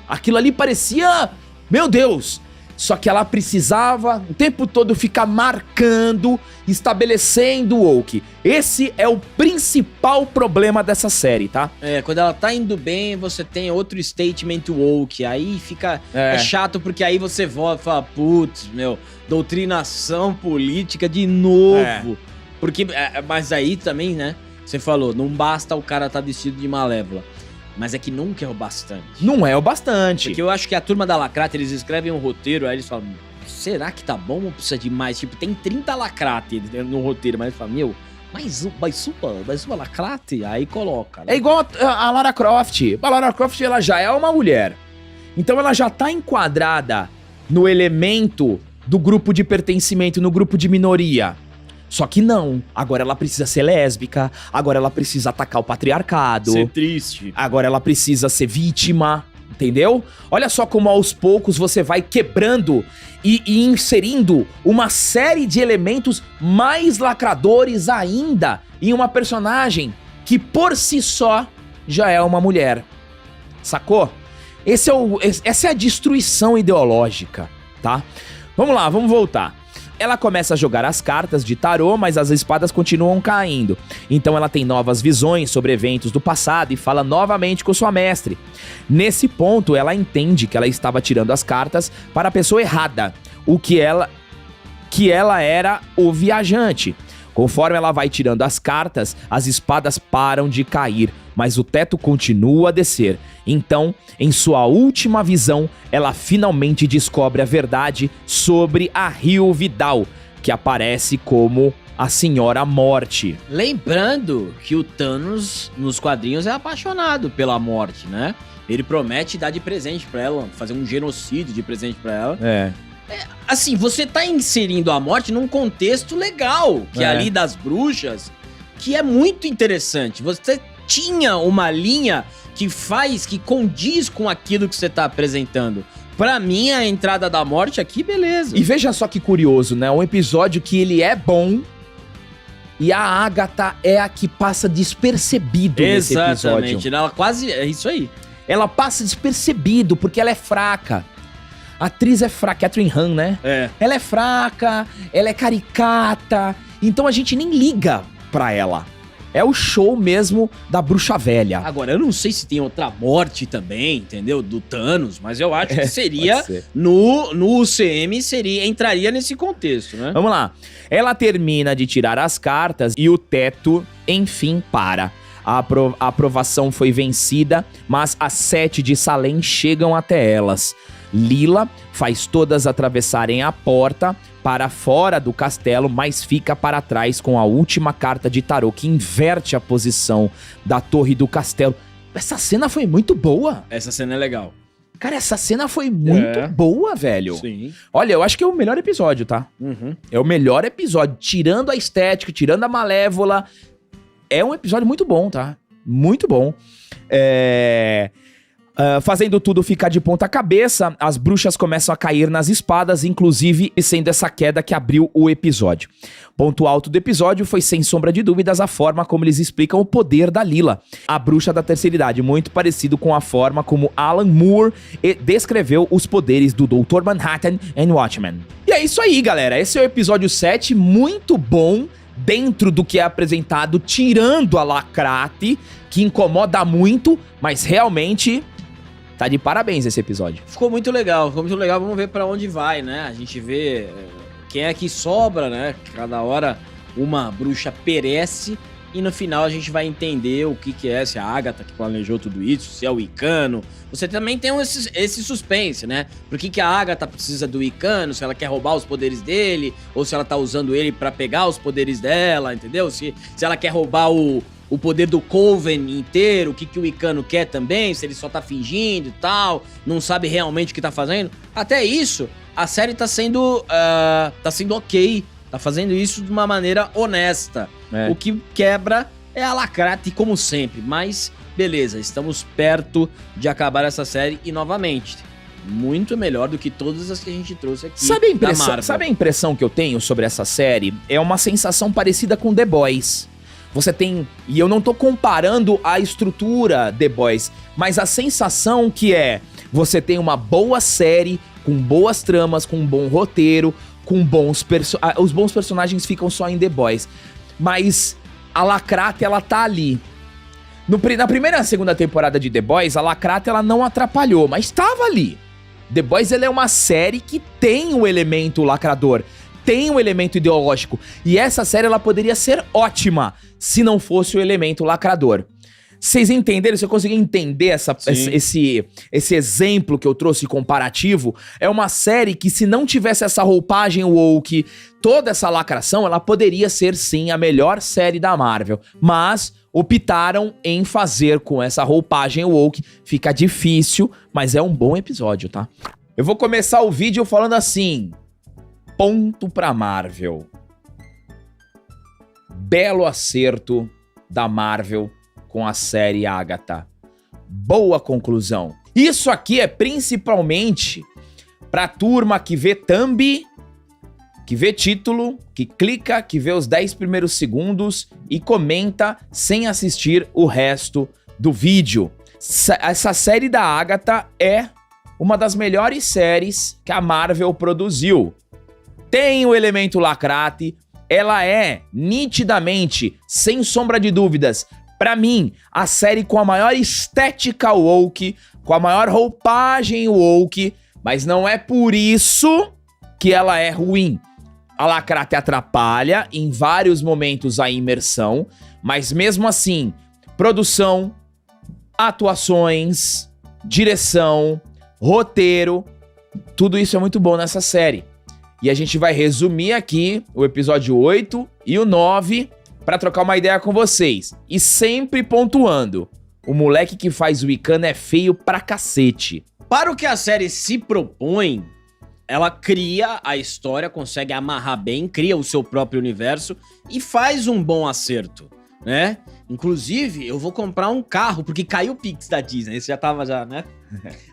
Aquilo ali parecia... Meu Deus! Só que ela precisava o tempo todo ficar marcando, estabelecendo o woke. Esse é o principal problema dessa série, tá? Quando ela tá indo bem, você tem outro statement woke. Aí fica... É chato, porque aí você volta e fala, putz, doutrinação política de novo. Porque, mas aí também, né? Você falou, não basta o cara tá vestido de Malévola. Mas é que nunca é o bastante. Não é o bastante. Porque eu acho que a turma da Lacrate, eles escrevem um roteiro, aí eles falam, será que tá bom ou precisa de mais? Tipo, tem 30 Lacrate no roteiro, mas eles falam, meu, mais uma Lacrate? Aí coloca. Né? É igual a Lara Croft. A Lara Croft, ela já é uma mulher. Então ela já tá enquadrada no elemento do grupo de pertencimento, no grupo de minoria. Só que não. Agora ela precisa ser lésbica, agora ela precisa atacar o patriarcado. Ser triste. Agora ela precisa ser vítima, entendeu? Olha só como aos poucos você vai quebrando e inserindo uma série de elementos mais lacradores ainda em uma personagem que por si só já é uma mulher. Sacou? Essa é a destruição ideológica, tá? Vamos lá, vamos voltar. Ela começa a jogar as cartas de tarô, mas as espadas continuam caindo. Então ela tem novas visões sobre eventos do passado e fala novamente com sua mestre. Nesse ponto, ela entende que ela estava tirando as cartas para a pessoa errada, que ela era o viajante. Conforme ela vai tirando as cartas, as espadas param de cair, mas o teto continua a descer. Então, em sua última visão, ela finalmente descobre a verdade sobre a Rio Vidal, que aparece como a Senhora Morte. Lembrando que o Thanos, nos quadrinhos, é apaixonado pela morte, né? Ele promete dar de presente pra ela, fazer um genocídio de presente pra ela. Assim, você tá inserindo a morte num contexto legal, que é ali das bruxas, que é muito interessante. Você tinha uma linha que condiz com aquilo que você tá apresentando. Pra mim, a entrada da morte aqui, beleza. E veja só que curioso, né? Um episódio que ele é bom e a Agatha é a que passa despercebido nesse episódio. Exatamente, ela quase... É isso aí. Ela passa despercebido porque ela é fraca. A atriz é fraca, Catherine Hahn, né? É. Ela é fraca, ela é caricata, então a gente nem liga pra ela. É o show mesmo da bruxa velha. Agora, eu não sei se tem outra morte também, entendeu? Do Thanos, mas eu acho que seria, no UCM, entraria nesse contexto, né? Vamos lá. Ela termina de tirar as cartas e o teto, enfim, para. A aprovação foi vencida, mas as 7 de Salem chegam até elas. Lila faz todas atravessarem a porta para fora do castelo, mas fica para trás com a última carta de tarô, que inverte a posição da torre do castelo. Essa cena foi muito boa. Essa cena é legal. Cara, essa cena foi muito boa, velho. Sim. Olha, eu acho que é o melhor episódio, tá? Uhum. É o melhor episódio, tirando a estética, tirando a Malévola. É um episódio muito bom, tá? Muito bom. Fazendo tudo ficar de ponta cabeça, as bruxas começam a cair nas espadas, inclusive sendo essa queda que abriu o episódio. Ponto alto do episódio foi, sem sombra de dúvidas, a forma como eles explicam o poder da Lila, a bruxa da terceira idade, muito parecido com a forma como Alan Moore descreveu os poderes do Dr. Manhattan e Watchmen. E é isso aí, galera. Esse é o episódio 7, muito bom dentro do que é apresentado, tirando a Lacrate, que incomoda muito, mas realmente... Tá de parabéns esse episódio. Ficou muito legal, vamos ver pra onde vai, né? A gente vê quem é que sobra, né? Cada hora uma bruxa perece e no final a gente vai entender o que é, se é a Agatha que planejou tudo isso, se é o Icano. Você também tem esse suspense, né? Por que a Agatha precisa do Icano, se ela quer roubar os poderes dele, ou se ela tá usando ele pra pegar os poderes dela, entendeu? Se ela quer roubar o poder do Coven inteiro, o que o Icano quer também, se ele só tá fingindo e tal, não sabe realmente o que tá fazendo. Até isso, a série tá sendo ok, tá fazendo isso de uma maneira honesta. O que quebra é a Lacrate, como sempre, mas beleza, estamos perto de acabar essa série e, novamente, muito melhor do que todas as que a gente trouxe aqui. Sabe a impressão que eu tenho sobre essa série? É uma sensação parecida com The Boys. Você tem, e eu não tô comparando a estrutura The Boys, mas a sensação que você tem uma boa série, com boas tramas, com um bom roteiro, com os bons personagens ficam só em The Boys, mas a Lacrate, ela tá ali. Na primeira e segunda temporada de The Boys, a Lacrate, ela não atrapalhou, mas tava ali. The Boys, ela é uma série que tem o elemento lacrador, tem um elemento ideológico. E essa série, ela poderia ser ótima se não fosse o elemento lacrador. Vocês entenderam? Você conseguiu entender esse exemplo que eu trouxe comparativo? É uma série que, se não tivesse essa roupagem woke, toda essa lacração, ela poderia ser, sim, a melhor série da Marvel. Mas optaram em fazer com essa roupagem woke. Fica difícil, mas é um bom episódio, tá? Eu vou começar o vídeo falando assim: ponto pra Marvel. Belo acerto da Marvel com a série Agatha. Boa conclusão. Isso aqui é principalmente pra turma que vê thumb, que vê título, que clica, que vê os 10 primeiros segundos e comenta sem assistir o resto do vídeo. Essa série da Agatha é uma das melhores séries que a Marvel produziu. Tem o elemento lacrate, ela é nitidamente, sem sombra de dúvidas, pra mim, a série com a maior estética woke, com a maior roupagem woke, mas não é por isso que ela é ruim. A lacrate atrapalha em vários momentos a imersão, mas mesmo assim, produção, atuações, direção, roteiro, tudo isso é muito bom nessa série. E a gente vai resumir aqui o episódio 8 e o 9 pra trocar uma ideia com vocês. E sempre pontuando, o moleque que faz o Wiccan é feio pra cacete. Para o que a série se propõe, ela cria a história, consegue amarrar bem, cria o seu próprio universo e faz um bom acerto, né? Inclusive, eu vou comprar um carro, porque caiu o Pix da Disney. Esse já tava, né?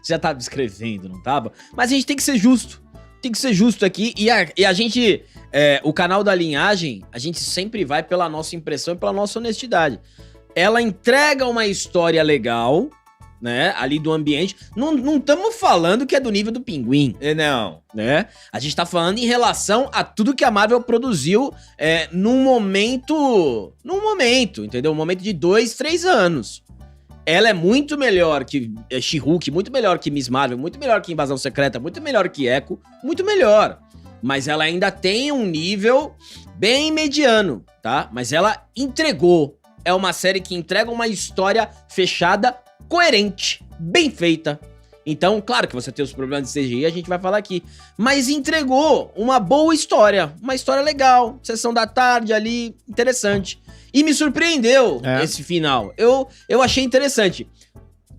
Você já tava escrevendo, não tava? Mas a gente tem que ser justo. Tem que ser justo aqui. E a gente, o canal da Linhagem, a gente sempre vai pela nossa impressão e pela nossa honestidade. Ela entrega uma história legal, né? Ali do ambiente. Não estamos falando que é do nível do Pinguim. Não. Né? A gente tá falando em relação a tudo que a Marvel produziu num momento, entendeu? Um momento de 2, 3 anos. Ela é muito melhor que She-Hulk, muito melhor que Miss Marvel, muito melhor que Invasão Secreta, muito melhor que Echo, muito melhor. Mas ela ainda tem um nível bem mediano, tá? Mas ela entregou. É uma série que entrega uma história fechada, coerente, bem feita. Então, claro que você tem os problemas de CGI, a gente vai falar aqui. Mas entregou uma boa história, uma história legal, sessão da tarde ali, interessante. E me surpreendeu esse final. Eu achei interessante.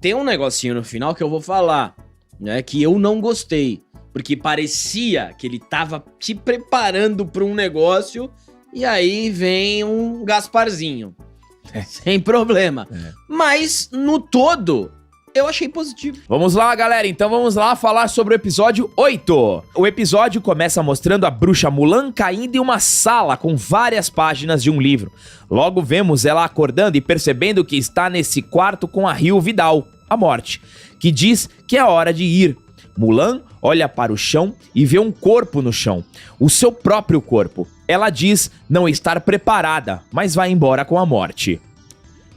Tem um negocinho no final que eu vou falar, né? Que eu não gostei. Porque parecia que ele tava te preparando pra um negócio e aí vem um Gasparzinho. Sem problema. Mas, no todo, eu achei positivo. Vamos lá, galera. Então vamos lá falar sobre o episódio 8. O episódio começa mostrando a bruxa Mulan caindo em uma sala com várias páginas de um livro. Logo vemos ela acordando e percebendo que está nesse quarto com a Rio Vidal, a morte, que diz que é hora de ir. Mulan olha para o chão e vê um corpo no chão, o seu próprio corpo. Ela diz não estar preparada, mas vai embora com a morte.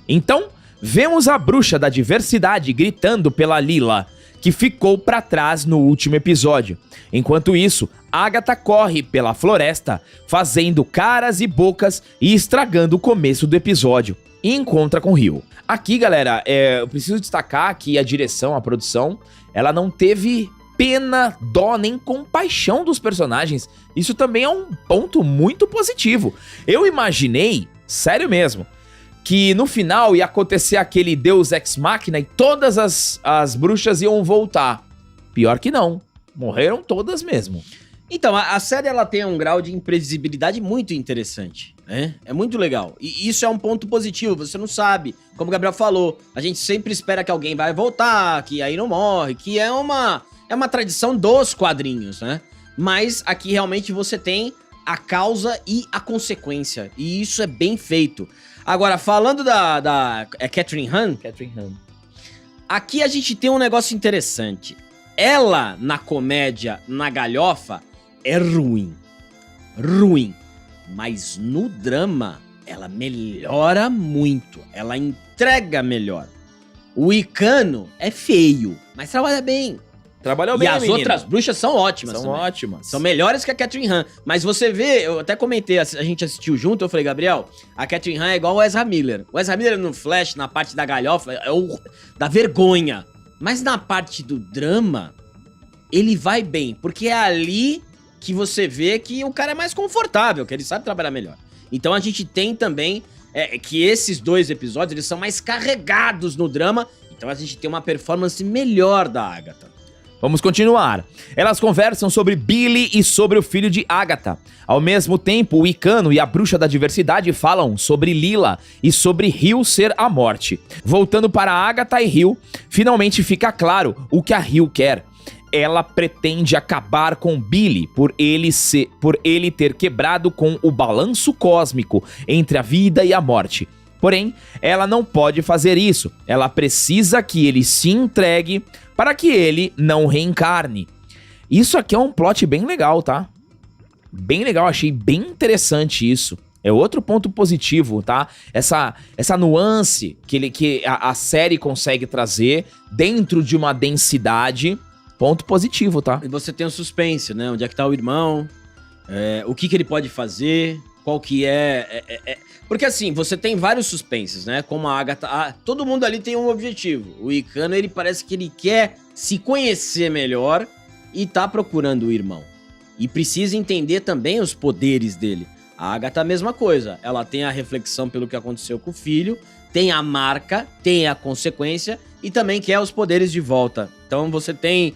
Então, vemos a bruxa da diversidade gritando pela Lila, que ficou para trás no último episódio. Enquanto isso, Agatha corre pela floresta, fazendo caras e bocas e estragando o começo do episódio, e encontra com Rio. Aqui, galera, eu preciso destacar que a direção, a produção, ela não teve pena, dó, nem compaixão dos personagens. Isso também é um ponto muito positivo. Eu imaginei, sério mesmo, que no final ia acontecer aquele Deus Ex Machina e todas as bruxas iam voltar. Pior que não. Morreram todas mesmo. Então, a série ela tem um grau de imprevisibilidade muito interessante, né? É muito legal. E isso é um ponto positivo, você não sabe. Como o Gabriel falou, a gente sempre espera que alguém vai voltar, que aí não morre, que é uma tradição dos quadrinhos, né? Mas aqui realmente você tem a causa e a consequência. E isso é bem feito. Agora, falando da Catherine Han. Aqui a gente tem um negócio interessante. Ela, na comédia, na galhofa, é ruim. Ruim. Mas no drama, ela melhora muito. Ela entrega melhor. O Icano é feio, mas trabalha bem. Trabalhou E bem, as menino. outras bruxas são ótimas São também. ótimas. São melhores que a Catherine Han. Mas você vê, eu até comentei, a gente assistiu junto, eu falei, Gabriel, a Catherine Han é igual o Ezra Miller. O Ezra Miller no Flash, na parte da galhofa, é o da vergonha. Mas na parte do drama, ele vai bem. Porque é ali que você vê que o cara é mais confortável, que ele sabe trabalhar melhor. Então a gente tem também que esses 2 episódios, eles são mais carregados no drama. Então a gente tem uma performance melhor da Agatha. Vamos continuar. Elas conversam sobre Billy e sobre o filho de Agatha. Ao mesmo tempo, o Icano e a bruxa da diversidade falam sobre Lila e sobre Rio ser a morte. Voltando para Agatha e Rio, finalmente fica claro o que a Rio quer. Ela pretende acabar com Billy por ele ter quebrado com o balanço cósmico entre a vida e a morte. Porém, ela não pode fazer isso. Ela precisa que ele se entregue para que ele não reencarne. Isso aqui é um plot bem legal, tá? Bem legal, achei bem interessante isso. É outro ponto positivo, tá? Essa nuance que a série consegue trazer dentro de uma densidade. Ponto positivo, tá? E você tem o suspense, né? Onde é que tá o irmão? O que ele pode fazer? Qual que é... Porque assim, você tem vários suspenses, né? Como a Agatha... todo mundo ali tem um objetivo. O Icano, ele parece que ele quer se conhecer melhor e tá procurando o irmão. E precisa entender também os poderes dele. A Agatha, a mesma coisa. Ela tem a reflexão pelo que aconteceu com o filho, tem a marca, tem a consequência e também quer os poderes de volta. Então você tem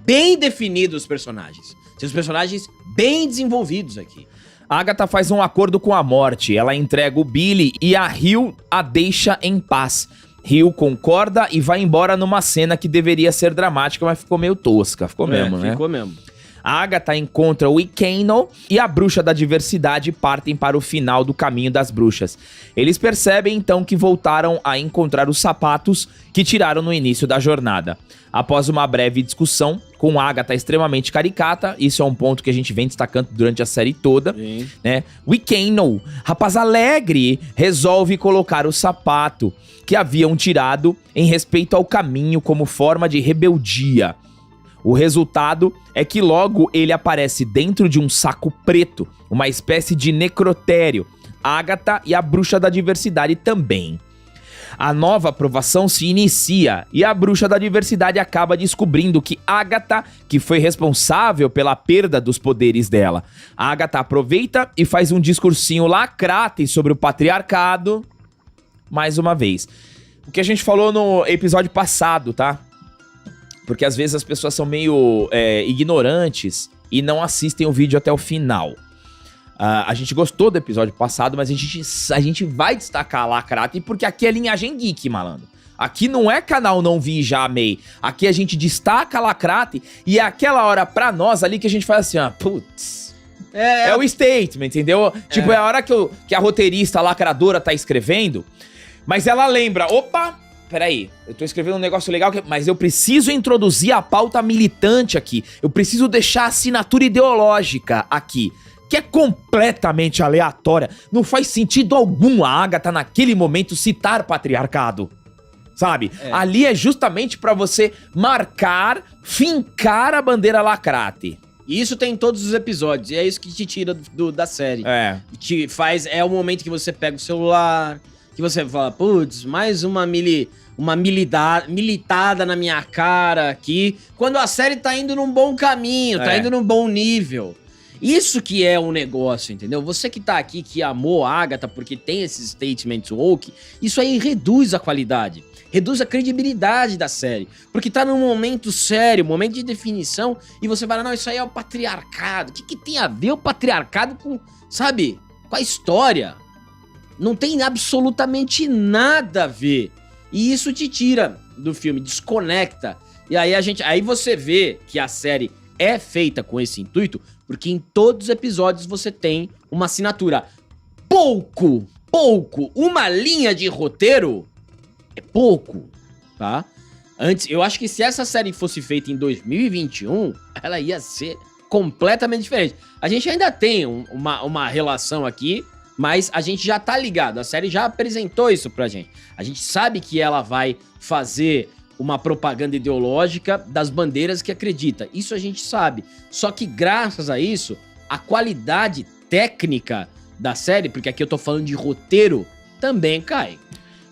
bem definidos os personagens. Tem os personagens bem desenvolvidos aqui. A Agatha faz um acordo com a morte, ela entrega o Billy e a Rio a deixa em paz. Rio concorda e vai embora numa cena que deveria ser dramática, mas ficou meio tosca, ficou mesmo, né? Ficou mesmo. A Agatha encontra o Icano e a bruxa da diversidade partem para o final do caminho das bruxas. Eles percebem então que voltaram a encontrar os sapatos que tiraram no início da jornada. Após uma breve discussão com a Agatha extremamente caricata, isso é um ponto que a gente vem destacando durante a série toda, né? O Icano, rapaz alegre, resolve colocar o sapato que haviam tirado em respeito ao caminho como forma de rebeldia. O resultado é que logo ele aparece dentro de um saco preto, uma espécie de necrotério. Agatha e a bruxa da diversidade também. A nova aprovação se inicia e a bruxa da diversidade acaba descobrindo que Agatha, que foi responsável pela perda dos poderes dela. A Agatha aproveita e faz um discursinho lacrate sobre o patriarcado. Mais uma vez. O que a gente falou no episódio passado, tá? Porque às vezes as pessoas são meio ignorantes e não assistem o vídeo até o final. A gente gostou do episódio passado, mas a gente vai destacar a lacrate porque aqui é linhagem geek, malandro. Aqui não é canal não vi já amei. Aqui a gente destaca a lacrate e é aquela hora pra nós ali que a gente faz assim, ó, putz. É o statement, entendeu? Tipo, é a hora que a roteirista, a lacradora tá escrevendo, mas ela lembra, opa... Peraí, eu tô escrevendo um negócio legal, mas eu preciso introduzir a pauta militante aqui. Eu preciso deixar a assinatura ideológica aqui, que é completamente aleatória. Não faz sentido algum a Agatha naquele momento citar patriarcado, sabe? Ali é justamente pra você marcar, fincar a bandeira lacrate. E isso tem em todos os episódios, e é isso que te tira da série. É o momento que você pega o celular... Que você fala, putz, mais uma militada na minha cara aqui, quando a série tá indo num bom caminho, tá indo num bom nível. Isso que é um negócio, entendeu? Você que tá aqui, que amou a Agatha porque tem esses statements woke, isso aí reduz a qualidade, reduz a credibilidade da série, porque tá num momento sério, momento de definição, e você fala, não, isso aí é o patriarcado. O que tem a ver o patriarcado com, sabe, com a história? Não tem absolutamente nada a ver. E isso te tira do filme, desconecta. E aí você vê que a série é feita com esse intuito, porque em todos os episódios você tem uma assinatura. Pouco, uma linha de roteiro é pouco, tá? Eu acho que se essa série fosse feita em 2021, ela ia ser completamente diferente. A gente ainda tem uma relação aqui, mas a gente já tá ligado, a série já apresentou isso pra gente. A gente sabe que ela vai fazer uma propaganda ideológica das bandeiras que acredita. Isso a gente sabe. Só que graças a isso, a qualidade técnica da série, porque aqui eu tô falando de roteiro, também cai.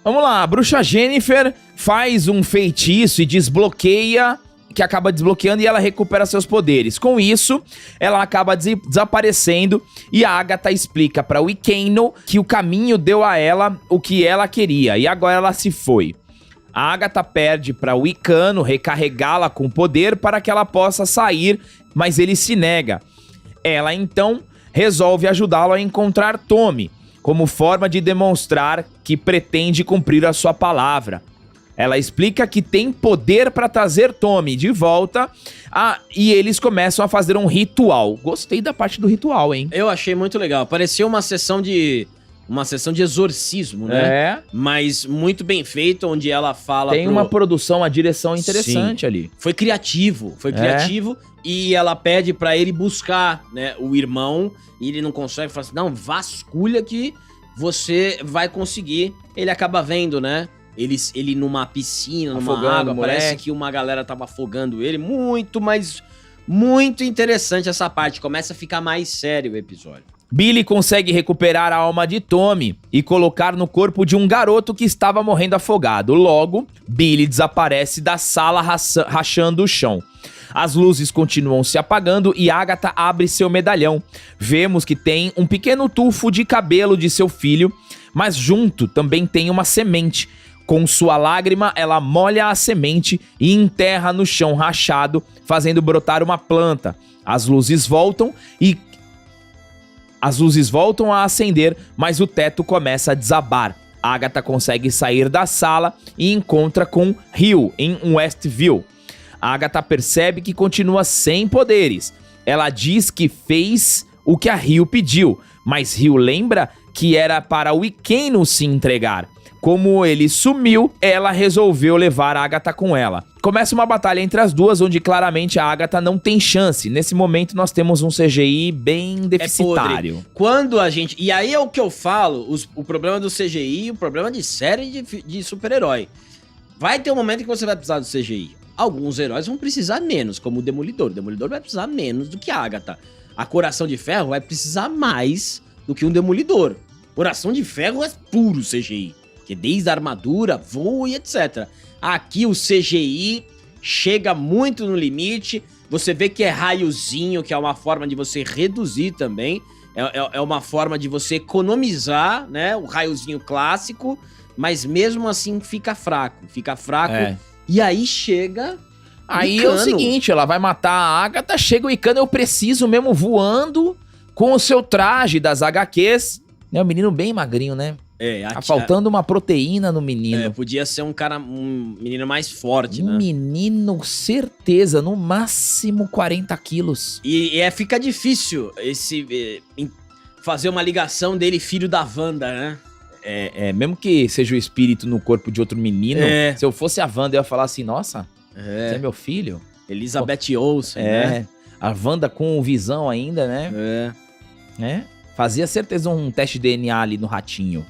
Vamos lá, a bruxa Jennifer faz um feitiço e desbloqueia, que acaba desbloqueando e ela recupera seus poderes. Com isso, ela acaba desaparecendo e a Agatha explica para Wiccan que o caminho deu a ela o que ela queria e agora ela se foi. A Agatha pede para Wiccan recarregá-la com poder para que ela possa sair, mas ele se nega. Ela então resolve ajudá-lo a encontrar Tommy, como forma de demonstrar que pretende cumprir a sua palavra. Ela explica que tem poder para trazer Tommy de volta e eles começam a fazer um ritual. Gostei da parte do ritual, hein? Eu achei muito legal. Pareceu uma sessão de exorcismo, né? É. Mas muito bem feito, onde ela fala... Tem uma produção, uma direção interessante ali. Foi criativo, e ela pede pra ele buscar, né, o irmão, e ele não consegue, fala assim, não, vasculha que você vai conseguir. Ele acaba vendo, né, ele numa piscina, numa Afogando água, parece que uma galera tava afogando ele, muito interessante essa parte, começa a ficar mais sério o episódio. Billy consegue recuperar a alma de Tommy e colocar no corpo de um garoto que estava morrendo afogado. Logo, Billy desaparece da sala rachando o chão. As luzes continuam se apagando e Agatha abre seu medalhão. Vemos que tem um pequeno tufo de cabelo de seu filho, mas junto também tem uma semente. Com sua lágrima, ela molha a semente e enterra no chão rachado, fazendo brotar uma planta. As luzes voltam a acender, mas o teto começa a desabar. Agatha consegue sair da sala e encontra com Hill em Westview. Agatha percebe que continua sem poderes. Ela diz que fez o que a Hill pediu, mas Hill lembra que era para o Wiccan se entregar. Como ele sumiu, ela resolveu levar a Agatha com ela. Começa uma batalha entre as duas, onde claramente a Agatha não tem chance. Nesse momento nós temos um CGI bem deficitário. Quando a gente... E aí é o que eu falo, o problema do CGI e o problema de série de super-herói. Vai ter um momento que você vai precisar do CGI. Alguns heróis vão precisar menos, como o Demolidor. O Demolidor vai precisar menos do que a Agatha. A Coração de Ferro vai precisar mais do que um Demolidor. Coração de Ferro é puro CGI. Que desde a armadura, voo e etc. Aqui o CGI chega muito no limite. Você vê que é raiozinho, que é uma forma de você reduzir também. É uma forma de você economizar, né? O raiozinho clássico. Mas mesmo assim fica fraco. E aí chega... Aí Wiccan. É o seguinte, ela vai matar a Agatha, chega o Wiccan, eu preciso mesmo voando com o seu traje das HQs. É um menino bem magrinho, né? Tá faltando uma proteína no menino. Podia ser um menino mais forte, né? Um menino, certeza, no máximo 40 quilos. E fica difícil fazer uma ligação dele, filho da Wanda, né? Mesmo que seja o espírito no corpo de outro menino, se eu fosse a Wanda, eu ia falar assim, nossa, você é meu filho? Elizabeth Olsen, né? A Wanda com visão ainda, né? Fazia certeza um teste de DNA ali no ratinho.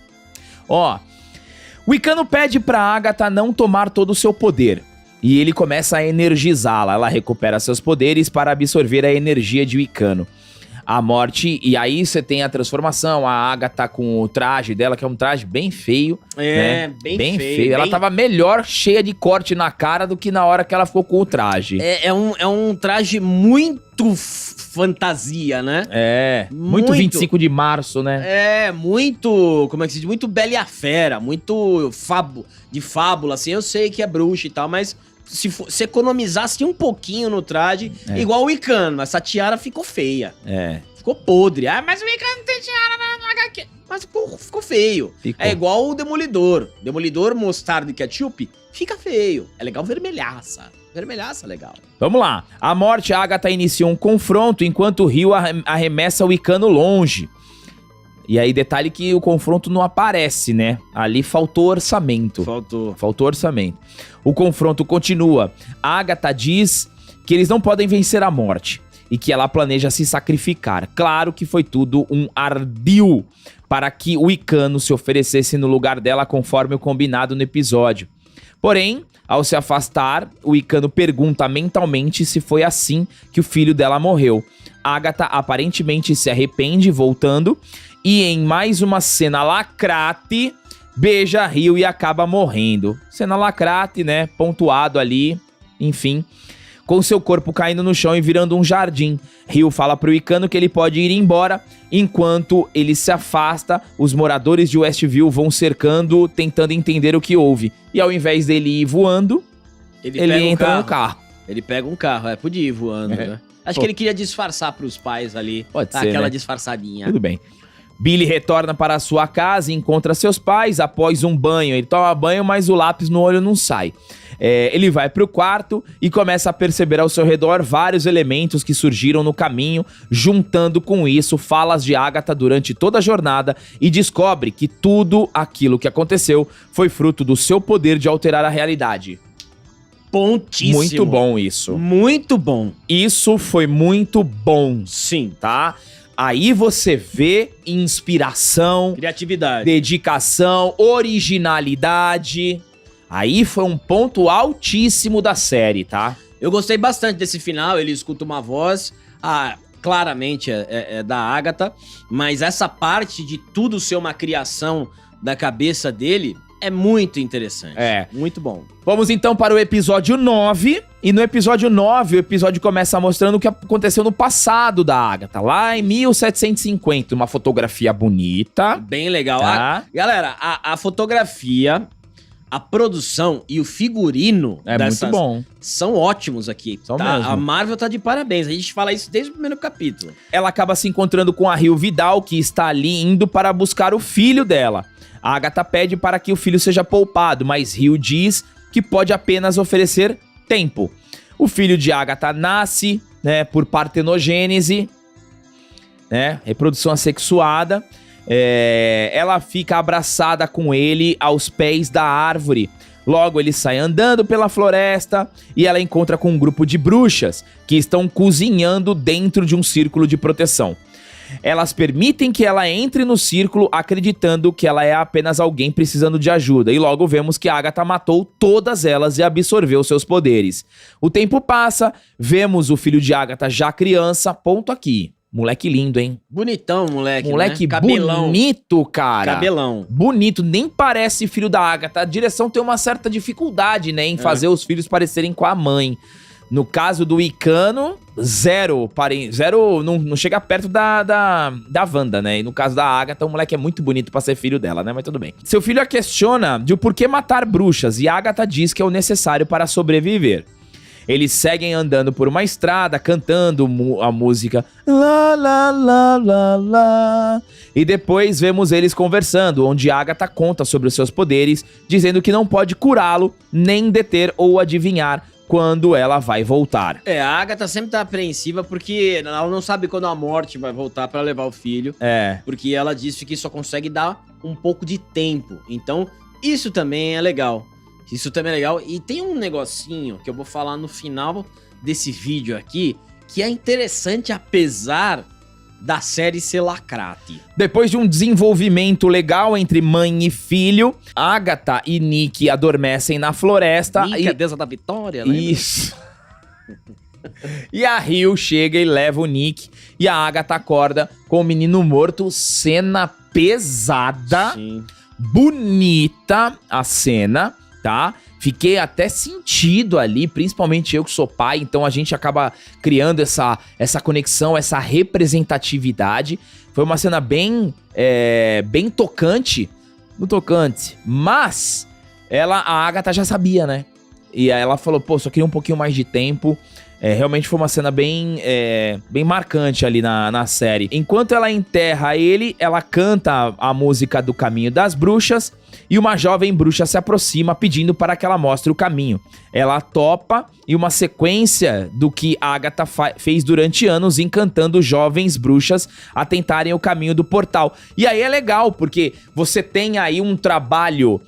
Ó, Wiccan pede pra Agatha não tomar todo o seu poder. E ele começa a energizá-la. Ela recupera seus poderes para absorver a energia de Wiccan. A morte, e aí você tem a transformação, a Agatha com o traje dela, que é um traje bem feio. Né? Bem feio. Ela tava melhor cheia de corte na cara do que na hora que ela ficou com o traje. É um traje muito fantasia, né? Muito 25 de março, né? Muito, como é que se diz? Muito Bela e a Fera, muito de fábula, assim. Eu sei que é bruxa e tal, mas se economizasse um pouquinho no traje, igual o Wiccan, mas essa tiara ficou feia. Ficou podre. Mas o Wiccan não tem tiara na HQ. Mas ficou feio. É igual o Demolidor. Demolidor mostarda e ketchup fica feio. É legal vermelhaça. Vermelhaça é legal. Vamos lá. A morte, a Agatha inicia um confronto enquanto o Rio arremessa o Wiccan longe. E aí, detalhe que o confronto não aparece, né? Ali faltou orçamento. Faltou orçamento. O confronto continua. A Agatha diz que eles não podem vencer a morte e que ela planeja se sacrificar. Claro que foi tudo um ardil para que o Wiccan se oferecesse no lugar dela conforme o combinado no episódio. Porém, Ao se afastar, o Icano pergunta mentalmente se foi assim que o filho dela morreu. Agatha aparentemente se arrepende, voltando, e em mais uma cena lacrate, beija Rio e acaba morrendo. Cena lacrate, né? Pontuado ali, enfim. Com seu corpo caindo no chão e virando um jardim. Rio fala pro Icano que ele pode ir embora. Enquanto ele se afasta, os moradores de Westview vão cercando, tentando entender o que houve. E ao invés dele ir voando, ele entra no carro. Ele pega um carro, podia ir voando, né? Acho que ele queria disfarçar pros pais ali. Pode ser, aquela né? disfarçadinha. Tudo bem. Billy retorna para a sua casa e encontra seus pais após um banho. Ele toma banho, mas o lápis no olho não sai. Ele vai pro quarto e começa a perceber ao seu redor vários elementos que surgiram no caminho, juntando com isso falas de Agatha durante toda a jornada, e descobre que tudo aquilo que aconteceu foi fruto do seu poder de alterar a realidade. Pontíssimo. Muito bom isso. Muito bom. Isso foi muito bom, Sim. tá? Aí você vê inspiração, Criatividade. dedicação, originalidade. Aí foi um ponto altíssimo da série, tá? Eu gostei bastante desse final, ele escuta uma voz, claramente é da Agatha, mas essa parte de tudo ser uma criação da cabeça dele é muito interessante. Muito bom. Vamos então para o episódio 9. E no episódio 9, o episódio começa mostrando o que aconteceu no passado da Agatha, lá em 1750. Uma fotografia bonita. Bem legal. Tá. Galera, a fotografia, a produção e o figurino Muito bom. são ótimos aqui. São tá? mesmo. A Marvel tá de parabéns. A gente fala isso desde o primeiro capítulo. Ela acaba se encontrando com a Rio Vidal, que está ali indo para buscar o filho dela. A Agatha pede para que o filho seja poupado, mas Rio diz que pode apenas oferecer tempo. O filho de Agatha nasce, né, por partenogênese, né, reprodução assexuada. Ela fica abraçada com ele aos pés da árvore. Logo, ele sai andando pela floresta e ela encontra com um grupo de bruxas que estão cozinhando dentro de um círculo de proteção. Elas permitem que ela entre no círculo acreditando que ela é apenas alguém precisando de ajuda. E logo vemos que Agatha matou todas elas e absorveu seus poderes. O tempo passa, vemos o filho de Agatha já criança, ponto aqui. Moleque lindo, hein? Bonitão, moleque, Moleque né? Cabelão. bonito, cara. Cabelão. Bonito, nem parece filho da Agatha. A direção tem uma certa dificuldade, né, em fazer os filhos parecerem com a mãe. No caso do Icano, zero, não chega perto da Wanda, né? E no caso da Agatha, o moleque é muito bonito pra ser filho dela, né? Mas tudo bem. Seu filho a questiona de o porquê matar bruxas, e Agatha diz que é o necessário para sobreviver. Eles seguem andando por uma estrada, cantando a música lá, lá, lá, lá, lá. E depois vemos eles conversando, onde Agatha conta sobre os seus poderes, dizendo que não pode curá-lo, nem deter ou adivinhar quando ela vai voltar. A Agatha sempre tá apreensiva porque ela não sabe quando a morte vai voltar pra levar o filho. Porque ela disse que só consegue dar um pouco de tempo. Então, isso também é legal. E tem um negocinho que eu vou falar no final desse vídeo aqui, que é interessante apesar da série ser lacrate. Depois de um desenvolvimento legal entre mãe e filho, Agatha e Nick adormecem na floresta. Nick é a deusa da vitória, né? Isso. E a Rio chega e leva o Nick, e a Agatha acorda com o menino morto. Cena pesada. Sim. Bonita a cena, tá? Fiquei até sentido ali, principalmente eu que sou pai, então a gente acaba criando essa conexão, essa representatividade. Foi uma cena bem tocante, mas a Agatha já sabia, né? E aí ela falou, pô, só queria um pouquinho mais de tempo. Realmente foi uma cena bem marcante ali na série. Enquanto ela enterra ele, ela canta a música do Caminho das Bruxas e uma jovem bruxa se aproxima pedindo para que ela mostre o caminho. Ela topa e uma sequência do que Agatha fez durante anos, encantando jovens bruxas a tentarem o caminho do portal. E aí é legal, porque você tem aí um trabalho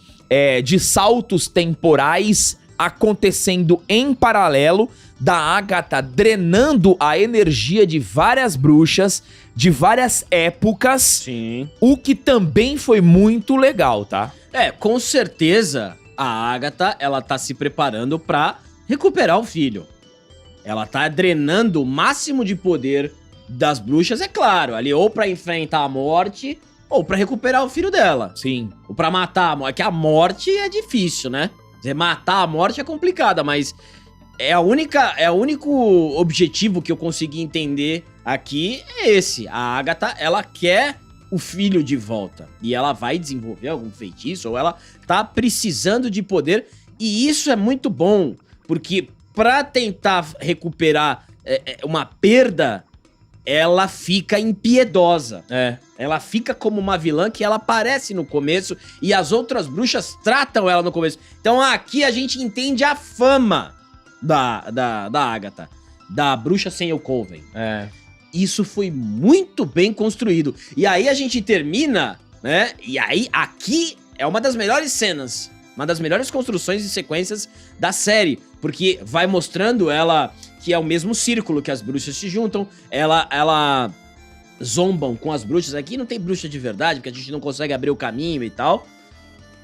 de saltos temporais acontecendo em paralelo, da Agatha drenando a energia de várias bruxas, de várias épocas. Sim. O que também foi muito legal, tá? Com certeza, a Agatha, ela tá se preparando pra recuperar o filho. Ela tá drenando o máximo de poder das bruxas, é claro, ali ou pra enfrentar a morte, ou pra recuperar o filho dela. Sim. Ou pra matar a morte, que a morte é difícil, né? Você matar a morte é complicada, mas é o único objetivo que eu consegui entender aqui é esse. A Agatha, ela quer o filho de volta. E ela vai desenvolver algum feitiço, ou ela tá precisando de poder. E isso é muito bom, porque pra tentar recuperar uma perda, ela fica impiedosa. Ela fica como uma vilã que ela aparece no começo e as outras bruxas tratam ela no começo. Então aqui a gente entende a fama da Agatha, da bruxa sem o Coven. Isso foi muito bem construído. E aí a gente termina, né? E aí aqui é uma das melhores cenas, uma das melhores construções e sequências da série, porque vai mostrando ela que é o mesmo círculo que as bruxas se juntam, ela zombam com as bruxas. Aqui não tem bruxa de verdade, porque a gente não consegue abrir o caminho e tal.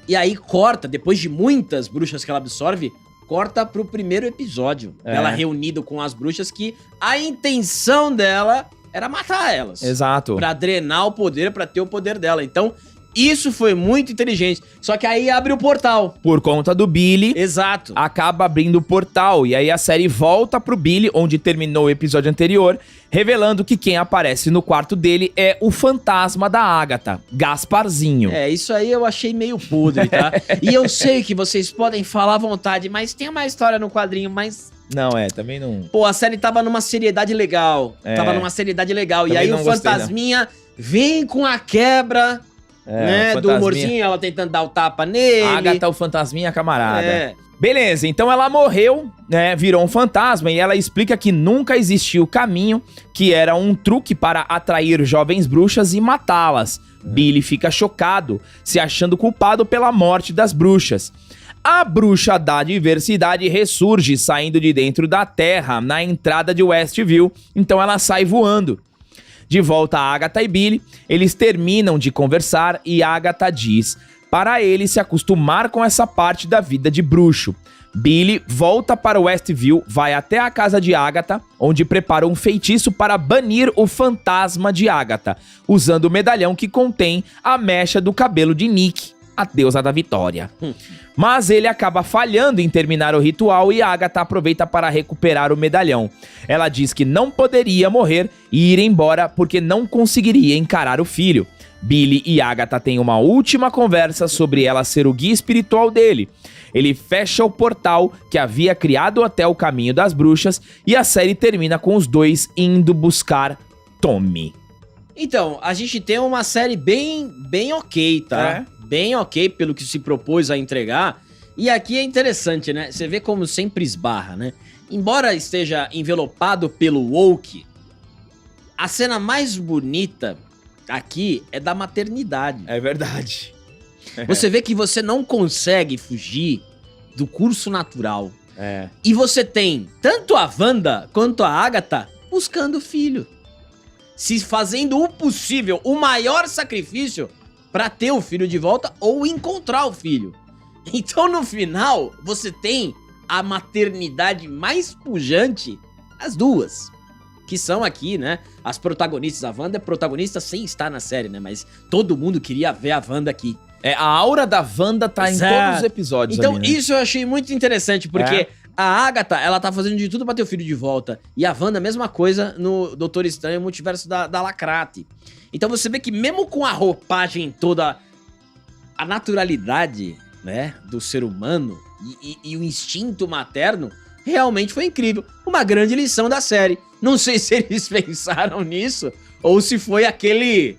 E aí corta, depois de muitas bruxas que ela absorve, corta pro primeiro episódio. Ela reunida com as bruxas, que a intenção dela era matar elas. Exato. Pra drenar o poder, pra ter o poder dela. Então, isso foi muito inteligente. Só que aí abre o portal. Por conta do Billy, Exato. acaba abrindo o portal. E aí a série volta pro Billy, onde terminou o episódio anterior, revelando que quem aparece no quarto dele é o fantasma da Agatha, Gasparzinho. Isso aí eu achei meio podre, tá? E eu sei que vocês podem falar à vontade, mas tem uma história no quadrinho, mas... Não, também não... Pô, a série tava numa seriedade legal. E Também aí não o gostei, fantasminha vem com a quebra... né, do humorzinho, ela tentando dar o tapa nele. Agatha, o fantasminha, camarada. Beleza, então ela morreu, né, virou um fantasma, e ela explica que nunca existiu o caminho, que era um truque para atrair jovens bruxas e matá-las. Billy fica chocado, se achando culpado pela morte das bruxas. A bruxa da diversidade ressurge, saindo de dentro da terra, na entrada de Westview, então ela sai voando. De volta a Agatha e Billy, eles terminam de conversar e Agatha diz para ele se acostumar com essa parte da vida de bruxo. Billy volta para Westview, vai até a casa de Agatha, onde prepara um feitiço para banir o fantasma de Agatha, usando o medalhão que contém a mecha do cabelo de Nick, a deusa da vitória. Mas ele acaba falhando em terminar o ritual e Agatha aproveita para recuperar o medalhão. Ela diz que não poderia morrer e ir embora porque não conseguiria encarar o filho. Billy e Agatha têm uma última conversa sobre ela ser o guia espiritual dele. Ele fecha o portal que havia criado até o caminho das bruxas e a série termina com os dois indo buscar Tommy. Então, a gente tem uma série bem ok, tá? Bem ok pelo que se propôs a entregar. E aqui é interessante, né? Você vê como sempre esbarra, né? Embora esteja envelopado pelo woke, a cena mais bonita aqui é da maternidade. É verdade. Você vê que você não consegue fugir do curso natural. E você tem tanto a Wanda quanto a Agatha buscando filho. Se fazendo o possível, o maior sacrifício pra ter o filho de volta ou encontrar o filho. Então, no final, você tem a maternidade mais pujante, as duas. Que são aqui, né, as protagonistas. A Wanda é protagonista sem estar na série, né? Mas todo mundo queria ver a Wanda aqui. A aura da Wanda tá em todos os episódios. Então, ali, né? isso eu achei muito interessante, porque a Agatha, ela tá fazendo de tudo pra ter o filho de volta. E a Wanda, a mesma coisa no Doutor Estranho, Multiverso da Lacrate. Então você vê que mesmo com a roupagem toda, a naturalidade, né, do ser humano e o instinto materno, realmente foi incrível. Uma grande lição da série. Não sei se eles pensaram nisso, ou se foi aquele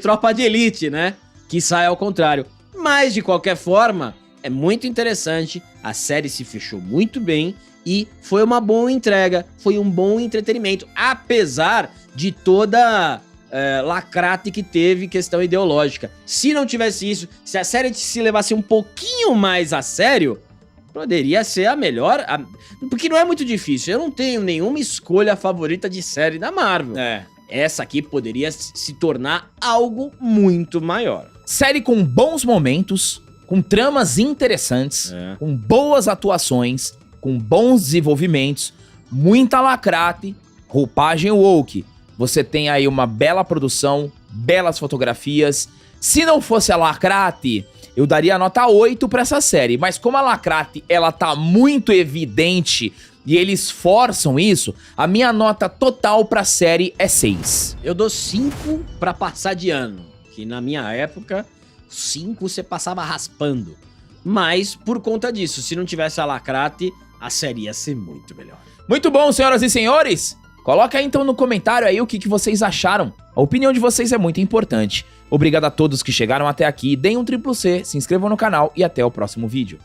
Tropa de Elite, né, que sai ao contrário. Mas, de qualquer forma, é muito interessante, a série se fechou muito bem e foi uma boa entrega, foi um bom entretenimento, apesar de toda lacrate que teve questão ideológica. Se não tivesse isso, se a série se levasse um pouquinho mais a sério, poderia ser a melhor, porque não é muito difícil, eu não tenho nenhuma escolha favorita de série da Marvel. Essa aqui poderia se tornar algo muito maior. Série com bons momentos, com tramas interessantes, com boas atuações, com bons desenvolvimentos, muita lacrate, roupagem woke. Você tem aí uma bela produção, belas fotografias. Se não fosse a lacrate, eu daria nota 8 pra essa série. Mas como a lacrate, ela tá muito evidente e eles forçam isso, a minha nota total pra série é 6. Eu dou 5 pra passar de ano. Que na minha época, 5 você passava raspando. Mas, por conta disso, se não tivesse a lacrate, a série ia ser muito melhor. Muito bom, senhoras e senhores. Coloca aí então no comentário aí o que vocês acharam. A opinião de vocês é muito importante. Obrigado a todos que chegaram até aqui. Deem um triplo C, se inscrevam no canal e até o próximo vídeo.